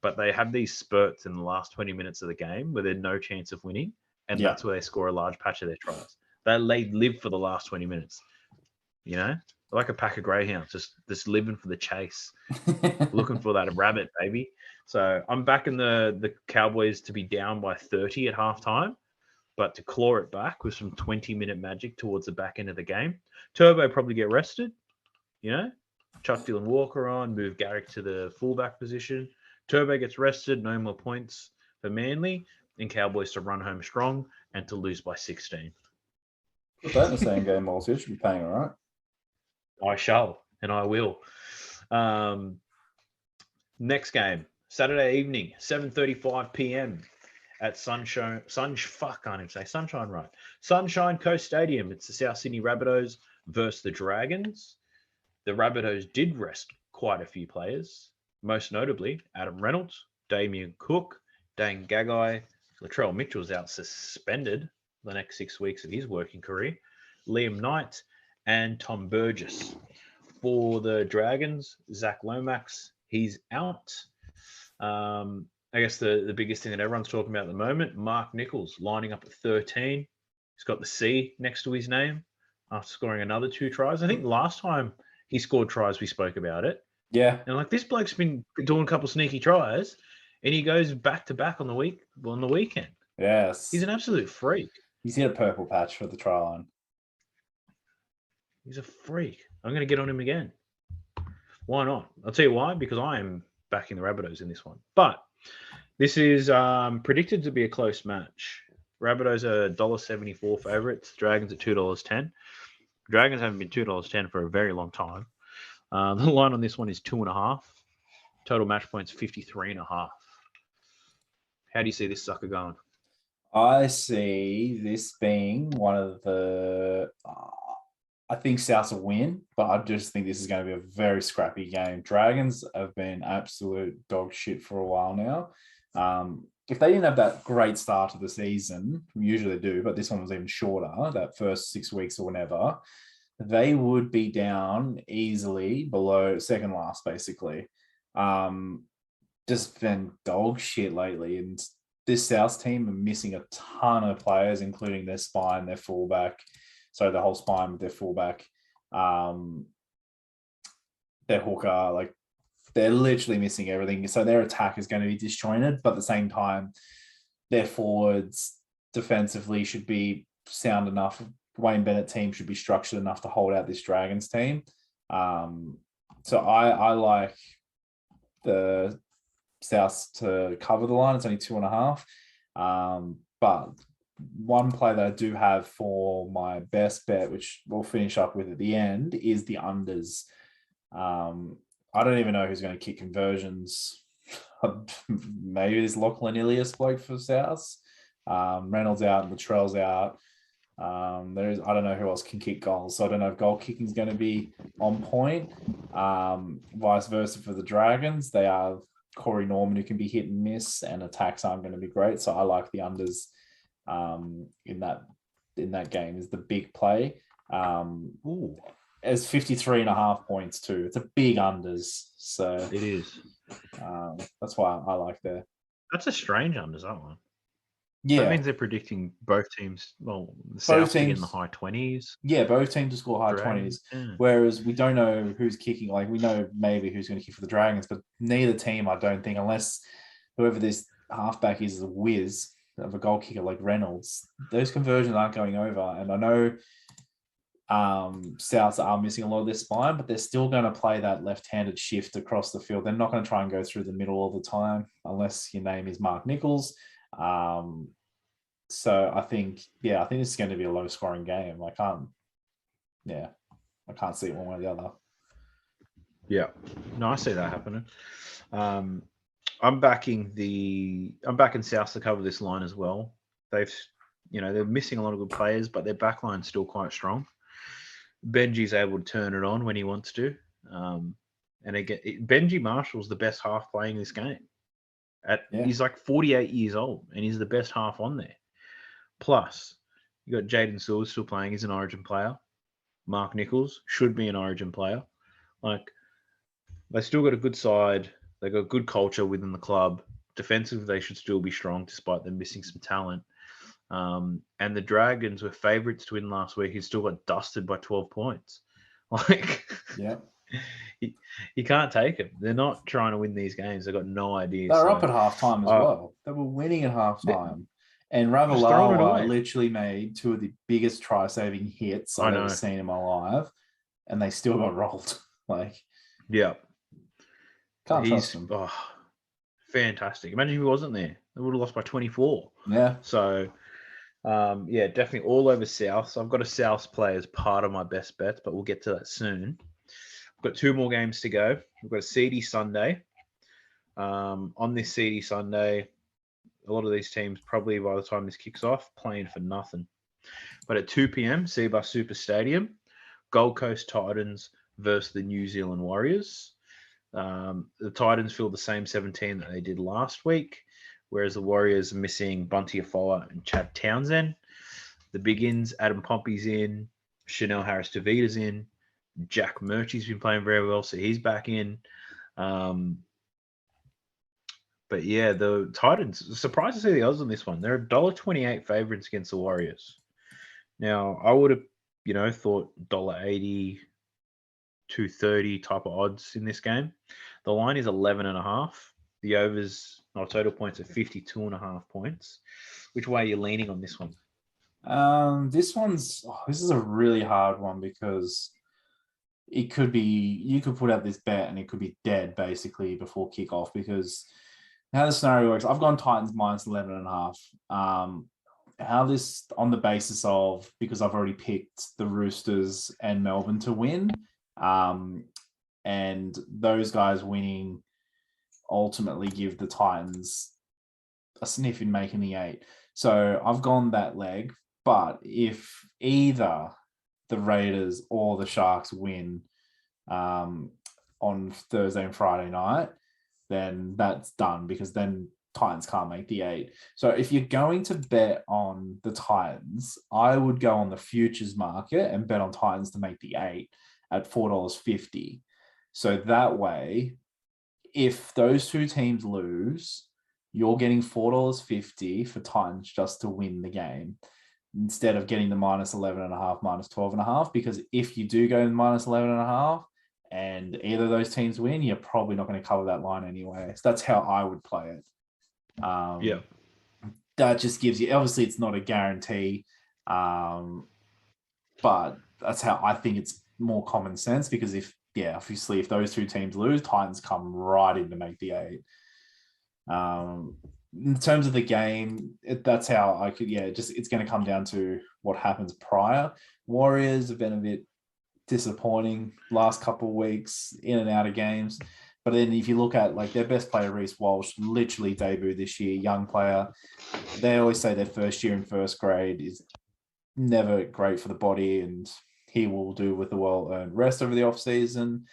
But they have these spurts in the last 20 minutes of the game where there's no chance of winning, and that's where they score a large patch of their tries. They live for the last 20 minutes, They're like a pack of greyhounds, just living for the chase, looking for that rabbit, baby. So I'm backing the Cowboys to be down by 30 at halftime, but to claw it back with some 20-minute magic towards the back end of the game. Turbo probably get rested, Chuck Dylan Walker on, move Garrick to the fullback position. Turbo gets rested, no more points for Manly, and Cowboys to run home strong and to lose by 16. Put that in the same game, also. You should be paying all right. I shall, and I will. Next game, Saturday evening, 7:35 p.m. at Sunshine Coast Stadium. It's the South Sydney Rabbitohs versus the Dragons. The Rabbitohs did rest quite a few players, most notably Adam Reynolds, Damien Cook, Dane Gagai, Latrell Mitchell's out suspended the next 6 weeks of his working career, Liam Knight, and Tom Burgess. For the Dragons, Zach Lomax, he's out. I guess the biggest thing that everyone's talking about at the moment, Mark Nichols lining up at 13. He's got the C next to his name after scoring another 2 tries. I think last time he scored tries, we spoke about it. Yeah. And this bloke's been doing a couple sneaky tries, and he goes back to back on the weekend. Yes. He's an absolute freak. He's hit a purple patch for the try line. He's a freak. I'm going to get on him again. Why not? I'll tell you why. Because I am backing the Rabbitohs in this one. But this is predicted to be a close match. Rabbitohs are $1.74 favourites. Dragons at $2.10. Dragons haven't been $2.10 for a very long time. The line on this one is 2.5. Total match points 53.5. How do you see this sucker going? I see this being one of the. I think Souths will win, but I just think this is going to be a very scrappy game. Dragons have been absolute dog shit for a while now. If they didn't have that great start to the season, usually they do, but this one was even shorter, that first 6 weeks or whatever, they would be down easily below second last, basically. Just been dog shit lately. And this South team are missing a ton of players, including their spine, their fullback. So the whole spine with their fullback, their hooker, like they're literally missing everything. So their attack is going to be disjointed, but at the same time, their forwards defensively should be sound enough. Wayne Bennett team should be structured enough to hold out this Dragons team. So I like the South to cover the line. It's only 2.5. But one play that I do have for my best bet, which we'll finish up with at the end, is the unders. I don't even know who's going to kick conversions. Maybe it's Lachlan Ilias bloke for South. Reynolds out, Latrell's out. I don't know who else can kick goals. So I don't know if goal kicking is going to be on point. Vice versa for the Dragons. They are Corey Norman, who can be hit and miss, and attacks aren't going to be great. So I like the unders in that game is the big play. As 53.5 points too. It's a big unders. So it is. That's why I like that. That's a strange unders, that one. Yeah. That means they're predicting both teams, well, the South to get in the high 20s. Yeah, both teams to score high 20s. Yeah. Whereas we don't know who's kicking. Like, we know maybe who's going to kick for the Dragons, but neither team, I don't think, unless whoever this halfback is a whiz of a goal kicker like Reynolds, those conversions aren't going over. And I know Souths are missing a lot of their spine, but they're still going to play that left-handed shift across the field. They're not going to try and go through the middle all the time, unless your name is Mark Nichols. So I think this is going to be a low-scoring game. I can't see it one way or the other. Yeah, no, I see that happening. I'm backing South to cover this line as well. They're missing a lot of good players, but their backline's still quite strong. Benji's able to turn it on when he wants to, and again, Benji Marshall's the best half playing this game. He's like 48 years old, and he's the best half on there. Plus, you got Jaden Sewell still playing. He's an Origin player. Mark Nichols should be an Origin player. Like, they still got a good side. They got good culture within the club. Defensively, they should still be strong despite them missing some talent. And the Dragons were favourites to win last week. He still got dusted by 12 points. Like, yeah, you can't take them. They're not trying to win these games. They've got no idea. They're up at halftime as well. They were winning at halftime. And Ravalawa literally made two of the biggest try-saving hits I've ever seen in my life, and they still got rolled. Like, yeah, can't trust him. Oh, fantastic! Imagine if he wasn't there; they would have lost by 24. Yeah. So, definitely all over South. So I've got a South play as part of my best bets, but we'll get to that soon. We've got 2 more games to go. We've got a seedy Sunday. On this seedy Sunday, a lot of these teams probably by the time this kicks off playing for nothing. But at 2 p.m, Seabus Super Stadium, Gold Coast Titans versus the New Zealand Warriors. The Titans field the same 17 that they did last week, whereas the Warriors are missing Bunty Afoa and Chad Townsend. The Biggins, Adam Pompey's in, Chanel Harris-Tavita's in, Jack Murchie's been playing very well, so he's back in. But yeah, the Titans, surprised to see the odds on this one. They're $1.28 favourites against the Warriors. Now, I would have, thought $1.80, $2.30 type of odds in this game. The line is 11.5. The overs, total points are 52.5 points. Which way are you leaning on this one? This is a really hard one because it could be, you could put out this bet and it could be dead basically before kickoff, because how the scenario works, I've gone Titans minus 11.5. How this, on the basis of, because I've already picked the Roosters and Melbourne to win, and those guys winning ultimately give the Titans a sniff in making the 8. So I've gone that leg, but if either the Raiders or the Sharks win on Thursday and Friday night, then that's done, because then Titans can't make the 8. So if you're going to bet on the Titans, I would go on the futures market and bet on Titans to make the 8 at $4.50. So that way, if those two teams lose, you're getting $4.50 for Titans just to win the game, instead of getting the minus 11.5, minus 12.5. Because if you do go minus 11.5 and either of those teams win, you're probably not going to cover that line anyway. So that's how I would play it. That just gives you, obviously it's not a guarantee, but that's how I think it's more common sense, because obviously if those two teams lose, Titans come right in to make the 8. In terms of the game, that's how I could, it's going to come down to what happens prior. Warriors have been a bit disappointing last couple of weeks, in and out of games. But then if you look at their best player, Reece Walsh, literally debuted this year, young player. They always say their first year in first grade is never great for the body, and he will do with the well-earned rest over the offseason.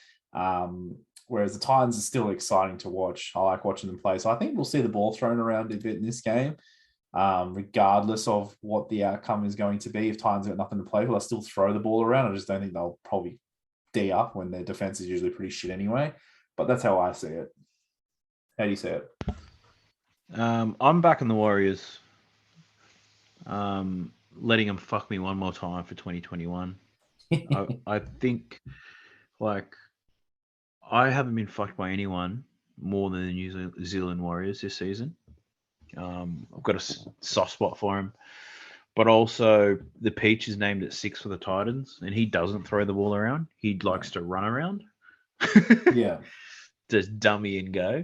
Whereas the Titans are still exciting to watch. I like watching them play. So I think we'll see the ball thrown around a bit in this game, regardless of what the outcome is going to be. If Titans got nothing to play for, they'll still throw the ball around. I just don't think they'll probably D up when their defense is usually pretty shit anyway. But that's how I see it. How do you see it? I'm backing the Warriors. Letting them fuck me one more time for 2021. I think, I haven't been fucked by anyone more than the New Zealand Warriors this season. I've got a soft spot for him. But also, the Peach is named at 6 for the Titans, and he doesn't throw the ball around. He likes to run around. Yeah. Just dummy and go.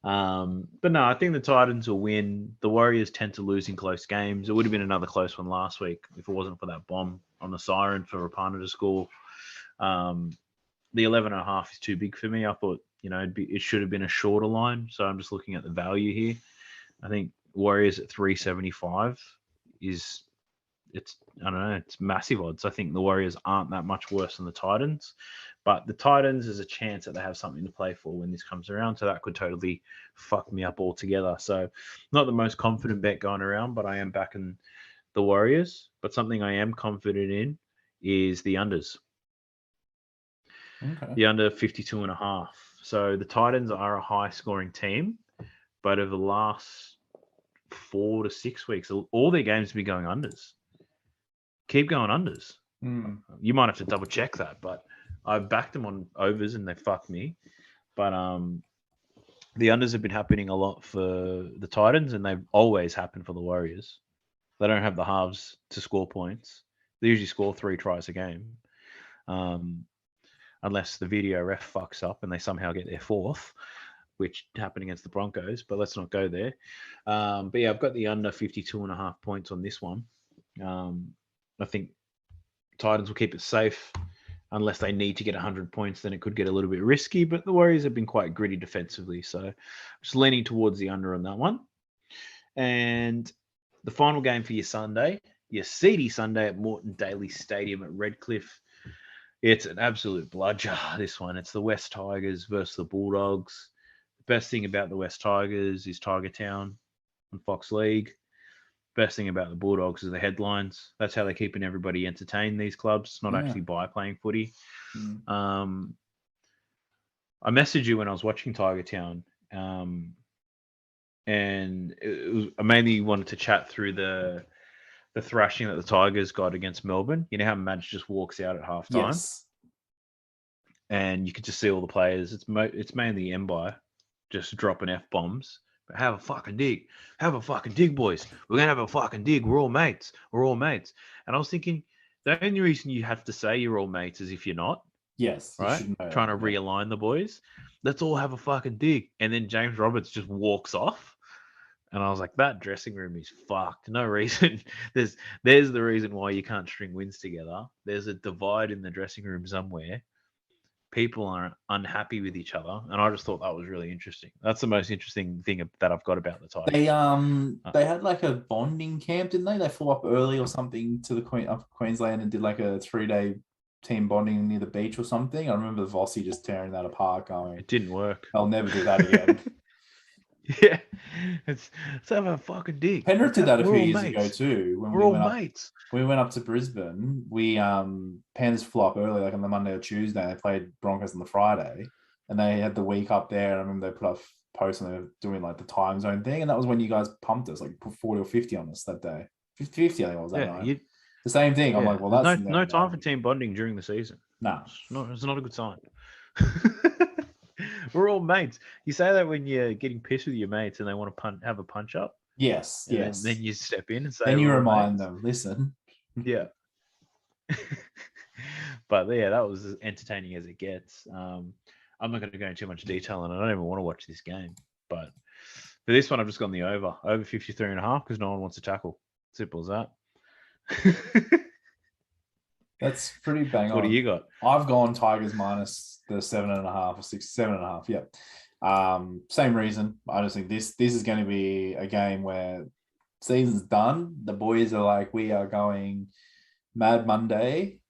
But no, I think the Titans will win. The Warriors tend to lose in close games. It would have been another close one last week if it wasn't for that bomb on the siren for Rapana to score. The 11.5 is too big for me. I thought, it should have been a shorter line. So I'm just looking at the value here. I think Warriors at 375 it's massive odds. I think the Warriors aren't that much worse than the Titans, but the Titans is a chance that they have something to play for when this comes around. So that could totally fuck me up altogether. So not the most confident bet going around, but I am backing the Warriors. But something I am confident in is the unders. Okay. The under 52.5. So the Titans are a high scoring team, but over the last 4 to 6 weeks, all their games have been going unders. Keep going unders. You might have to double check that, but I backed them on overs and they fucked me. But the unders have been happening a lot for the Titans, and they've always happened for the Warriors. They don't have the halves to score points. They usually score 3 tries a game. Unless the video ref fucks up and they somehow get their 4th, which happened against the Broncos, but let's not go there. But yeah, I've got the under 52.5 points on this one. I think Titans will keep it safe unless they need to get 100 points, then it could get a little bit risky, but the Warriors have been quite gritty defensively, so just leaning towards the under on that one. And the final game for your Sunday, your seedy Sunday at Moreton Daily Stadium at Redcliffe. It's an absolute bludger, this one. It's the West Tigers versus the Bulldogs. The best thing about the West Tigers is Tiger Town on Fox League. Best thing about the Bulldogs is the headlines. That's how they're keeping everybody entertained, these clubs, not actually by playing footy. I messaged you when I was watching Tiger Town, and I mainly wanted to chat through the thrashing that the Tigers got against Melbourne. You know how Madge just walks out at halftime? Yes. And you could just see all the players. It's mainly Mbai just dropping F-bombs. But have a fucking dig. Have a fucking dig, boys. We're going to have a fucking dig. We're all mates. We're all mates. And I was thinking, the only reason you have to say you're all mates is if you're not. Yes. Right? Trying to realign the boys. Let's all have a fucking dig. And then James Roberts just walks off. And I was like, that dressing room is fucked. No reason. There's the reason why you can't string wins together. There's a divide in the dressing room somewhere. People are unhappy with each other, and I just thought that was really interesting. That's the most interesting thing that I've got about the Tigers. They had like a bonding camp, didn't they? They flew up early or something to the Queensland and did like a 3-day team bonding near the beach or something. I remember Vossi just tearing that apart, going, "It didn't work. I'll never do that again." Yeah, let's have a fucking dig. Penrith did that a few years ago too. When we're all mates. We went up to Brisbane. We Panthers flew up early, like on the Monday or Tuesday. They played Broncos on the Friday, and they had the week up there. I remember they put up posts and they were doing like the time zone thing, and that was when you guys pumped us, like put 40 or 50 on us that day. 50, I think it was that night. The same thing. Yeah. I'm like, well, that's no time for team bonding during the season. No, it's not a good sign. We're all mates. You say that when you're getting pissed with your mates and they want to have a punch up. Yes, yes. Then you step in and say. Then you remind them. Listen. Yeah. But yeah, that was as entertaining as it gets. I'm not going to go into too much detail, and I don't even want to watch this game. But for this one, I've just gone the over 53.5 because no one wants to tackle. Simple as that. That's pretty bang on. What do you got? I've gone Tigers minus the 7.5 or 7.5. Yep. Same reason. I just think this is going to be a game where season's done. The boys are like, we are going Mad Monday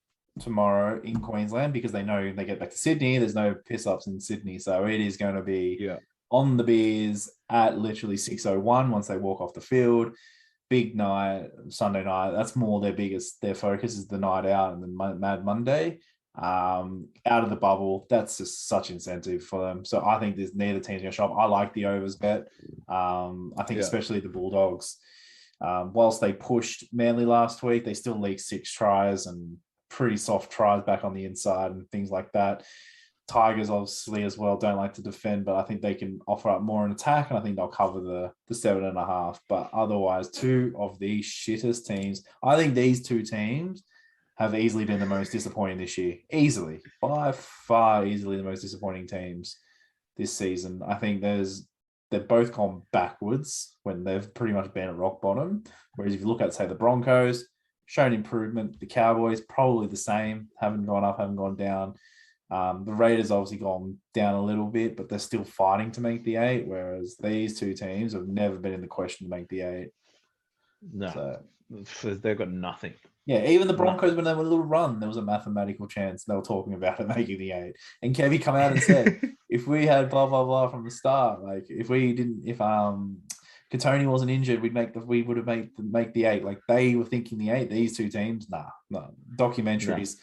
tomorrow in Queensland because they know they get back to Sydney. There's no piss ups in Sydney, so it is going to be on the beers at literally 6:01 once they walk off the field. Big night, Sunday night. That's more their focus is the night out and the Mad Monday. Out of the bubble, that's just such incentive for them. So I think there's neither team's going to show up. I like the overs bet. I think especially the Bulldogs. Whilst they pushed Manly last week, they still leaked 6 tries and pretty soft tries back on the inside and things like that. Tigers obviously as well don't like to defend, but I think they can offer up more in attack, and I think they'll cover the 7.5. But otherwise, two of the shittest teams. I think these two teams have easily been the most disappointing this year. Easily. By far, easily the most disappointing teams this season. I think they've both gone backwards when they've pretty much been at rock bottom. Whereas if you look at, say, the Broncos, shown improvement. The Cowboys, probably the same. Haven't gone up, haven't gone down. The Raiders obviously gone down a little bit, but they're still fighting to make the 8, whereas these two teams have never been in the question to make the 8. No, they've got nothing. Yeah, even the Broncos, when they were a little run, there was a mathematical chance they were talking about it making the 8. And Kevy come out and said, if we had blah, blah, blah from the start, like if Katoni wasn't injured, we would have make the 8. Like they were thinking the 8. These two teams, no. Documentaries.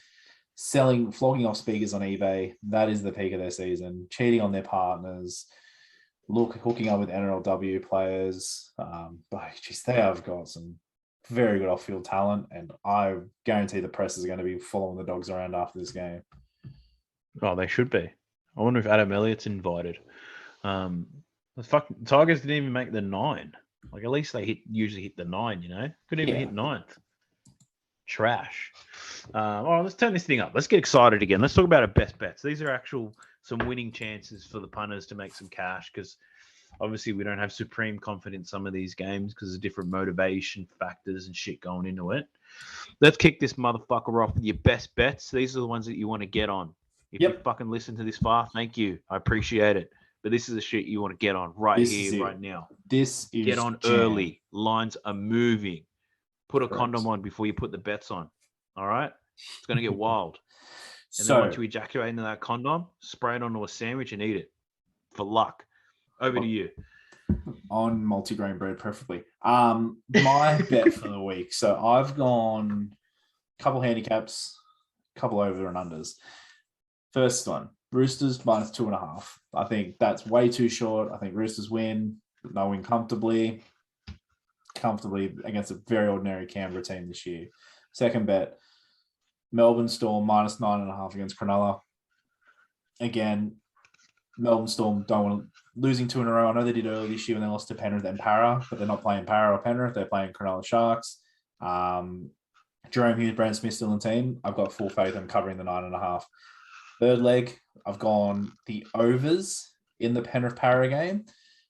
Flogging off speakers on eBay. That is the peak of their season. Cheating on their partners. Hooking up with NRLW players. But geez, they have got some very good off-field talent, and I guarantee the press is going to be following the Dogs around after this game. Oh, they should be. I wonder if Adam Elliott's invited. The Tigers didn't even make the 9. Like at least they usually hit the 9. Couldn't even hit 9th. Trash. All right, let's turn this thing up. Let's get excited again. Let's talk about our best bets. These are some winning chances for the punters to make some cash, because obviously we don't have supreme confidence in some of these games because of different motivation factors and shit going into it. Let's kick this motherfucker off with your best bets. These are the ones that you want to get on. If you fucking listen to this far, thank you. I appreciate it. But this is the shit you want to get on right now. This is get on early. Lines are moving. Put a condom on before you put the bets on. All right? It's going to get wild. And then once you ejaculate into that condom, spray it onto a sandwich and eat it. For luck. Over to you. On multigrain bread, preferably. My bet for the week. So I've gone a couple handicaps, a couple over and unders. First one, Roosters minus 2.5. I think that's way too short. I think Roosters win. They'll win comfortably against a very ordinary Canberra team this year. Second bet, Melbourne Storm minus 9.5 against Cronulla. Again, Melbourne Storm losing 2 in a row. I know they did earlier this year when they lost to Penrith and Para, but they're not playing Para or Penrith. They're playing Cronulla Sharks. Jerome Hughes, Brandon Smith still in the team. I've got full faith in covering the 9.5. Third leg, I've gone the overs in the Penrith Para game.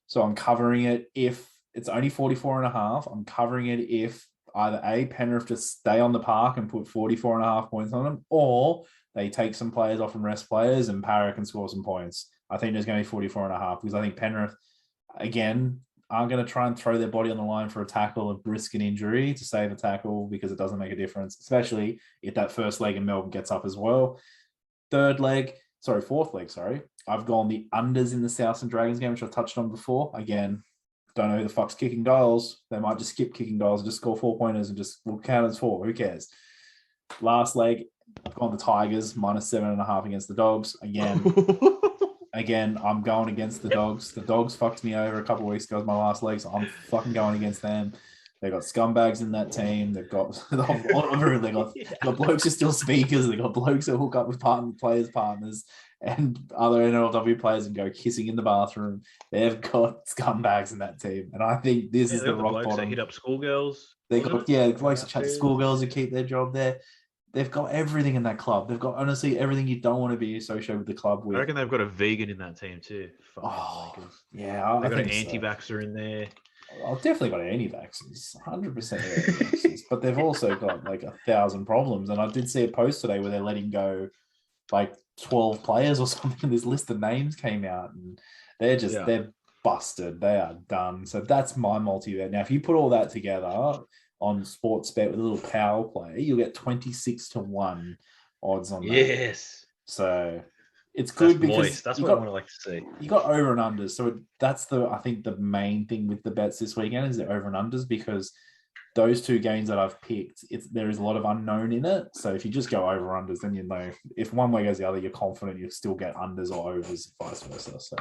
So I'm covering it if it's only 44.5. I'm covering it if either A, Penrith just stay on the park and put 44.5 points on them, or they take some players off and rest players and Para can score some points. I think there's going to be 44.5 because I think Penrith, again, aren't going to try and throw their body on the line for a tackle and risk an injury to save a tackle because it doesn't make a difference, especially if that first leg in Melbourne gets up as well. Fourth leg, I've gone the unders in the Souths and Dragons game, which I touched on before. Again, don't know who the fuck's kicking goals. They might just skip kicking goals and just score 4 pointers and just will count as 4. Who cares? Last leg, I've gone the Tigers -7.5 against the Dogs. Again, I'm going against the Dogs. The Dogs fucked me over a couple of weeks ago as my last leg, so I'm fucking going against them. They've got scumbags in that team. They've got blokes who are still speakers. They've got blokes who hook up with players' partners and other NRLW players and go kissing in the bathroom. They've got scumbags in that team. And I think this is the rock bottom. They hit up schoolgirls. They got, the blokes that chat to schoolgirls who keep their job there. They've got everything in that club. They've got, honestly, everything you don't want to be associated with the club with. I reckon they've got a vegan in that team too. Yeah. They've got an anti-vaxxer in there. I've definitely got anti-vaxxers, 100% anti-vaxxers, but they've also got like 1,000 problems. And I did see a post today where they're letting go like 12 players or something, and this list of names came out, and they're busted. They are done. So that's my multi-bet. Now, if you put all that together on Sportsbet with a little power play, you'll get 26-1 odds on that. Yes. So it's good because that's what I want to like to see. You got over and unders. So that's I think the main thing with the bets this weekend is the over and unders, because those two games that I've picked, there is a lot of unknown in it. So if you just go over unders, then you know if one way goes the other, you're confident you'll still get unders or overs, vice versa. So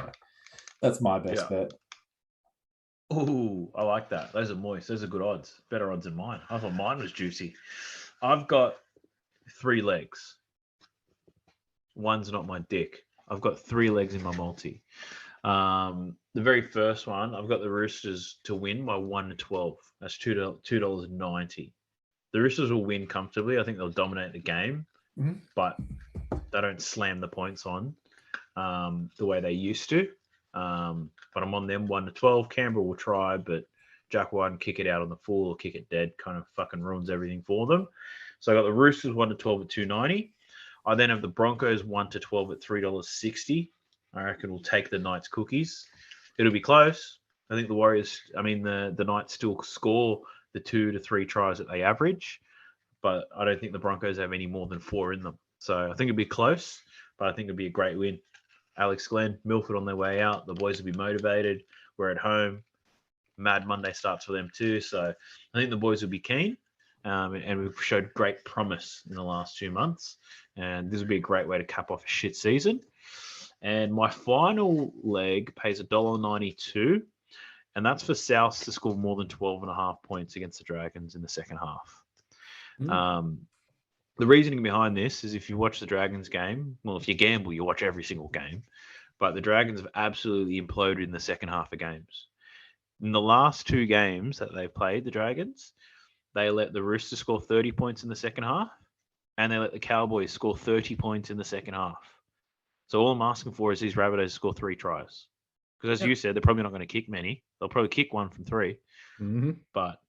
that's my best bet. Oh, I like that. Those are moist. Those are good odds. Better odds than mine. I thought mine was juicy. I've got 3 legs. One's not my dick. I've got 3 legs in my multi. The very first one, I've got the Roosters to win by 1-12. That's $2.90. The Roosters will win comfortably. I think they'll dominate the game, but they don't slam the points on the way they used to. But I'm on them 1-12. Canberra will try, but Jack White kick it out on the full or kick it dead kind of fucking ruins everything for them. So I got the Roosters 1-12 at $2.90. I then have the Broncos 1-12 at $3.60. I reckon we'll take the Knights cookies. It'll be close. I think the Knights still score the 2 to 3 tries that they average, but I don't think the Broncos have any more than 4 in them. So I think it'll be close, but I think it'll be a great win. Alex Glenn, Milford on their way out. The boys will be motivated. We're at home. Mad Monday starts for them too. So I think the boys will be keen. And we've showed great promise in the last 2 months. And this will be a great way to cap off a shit season. And my final leg pays $1.92. And that's for South to score more than 12.5 points against the Dragons in the second half. The reasoning behind this is if you watch the Dragons game, well, if you gamble, you watch every single game. But the Dragons have absolutely imploded in the second half of games. In the last 2 games that they've played, the Dragons, they let the Roosters score 30 points in the second half, and they let the Cowboys score 30 points in the second half. So all I'm asking for is these Rabbitohs score 3 tries. Because as you said, they're probably not going to kick many. They'll probably kick 1 from 3. But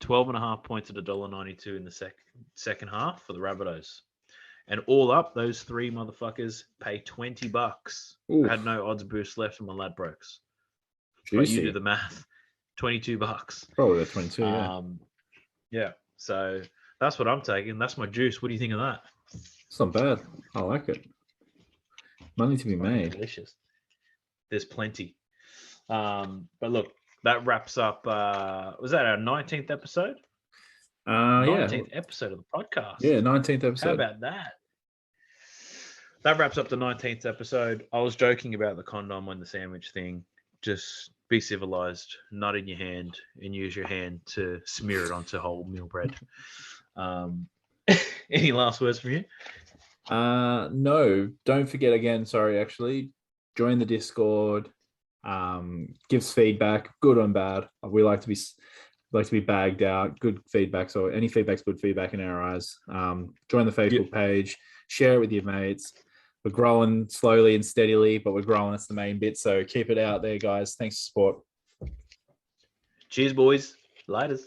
12.5 points at $1.92 in the second half for the Rabbitohs. And all up, those 3 motherfuckers pay $20. I had no odds boost left in my Ladbrokes. But you do the math. $22. Probably 22, yeah. So that's what I'm taking. That's my juice. What do you think of that? It's not bad. I like it. Money to be made. Delicious. There's plenty. But look, that wraps up. Was that our 19th episode? 19th episode of the podcast. Yeah, 19th episode. How about that? That wraps up the 19th episode. I was joking about the condom on the sandwich thing. Just be civilized, nut in your hand, and use your hand to smear it onto whole meal bread. Any last words from you? No, don't forget again. Sorry, actually, join the Discord. Gives feedback, good and bad. We like to be like to be bagged out. Good feedback. So any feedback's good feedback in our eyes. Join the Facebook page. Share it with your mates. We're growing slowly and steadily, but we're growing. That's the main bit. So keep it out there, guys. Thanks for support. Cheers, boys. Laters.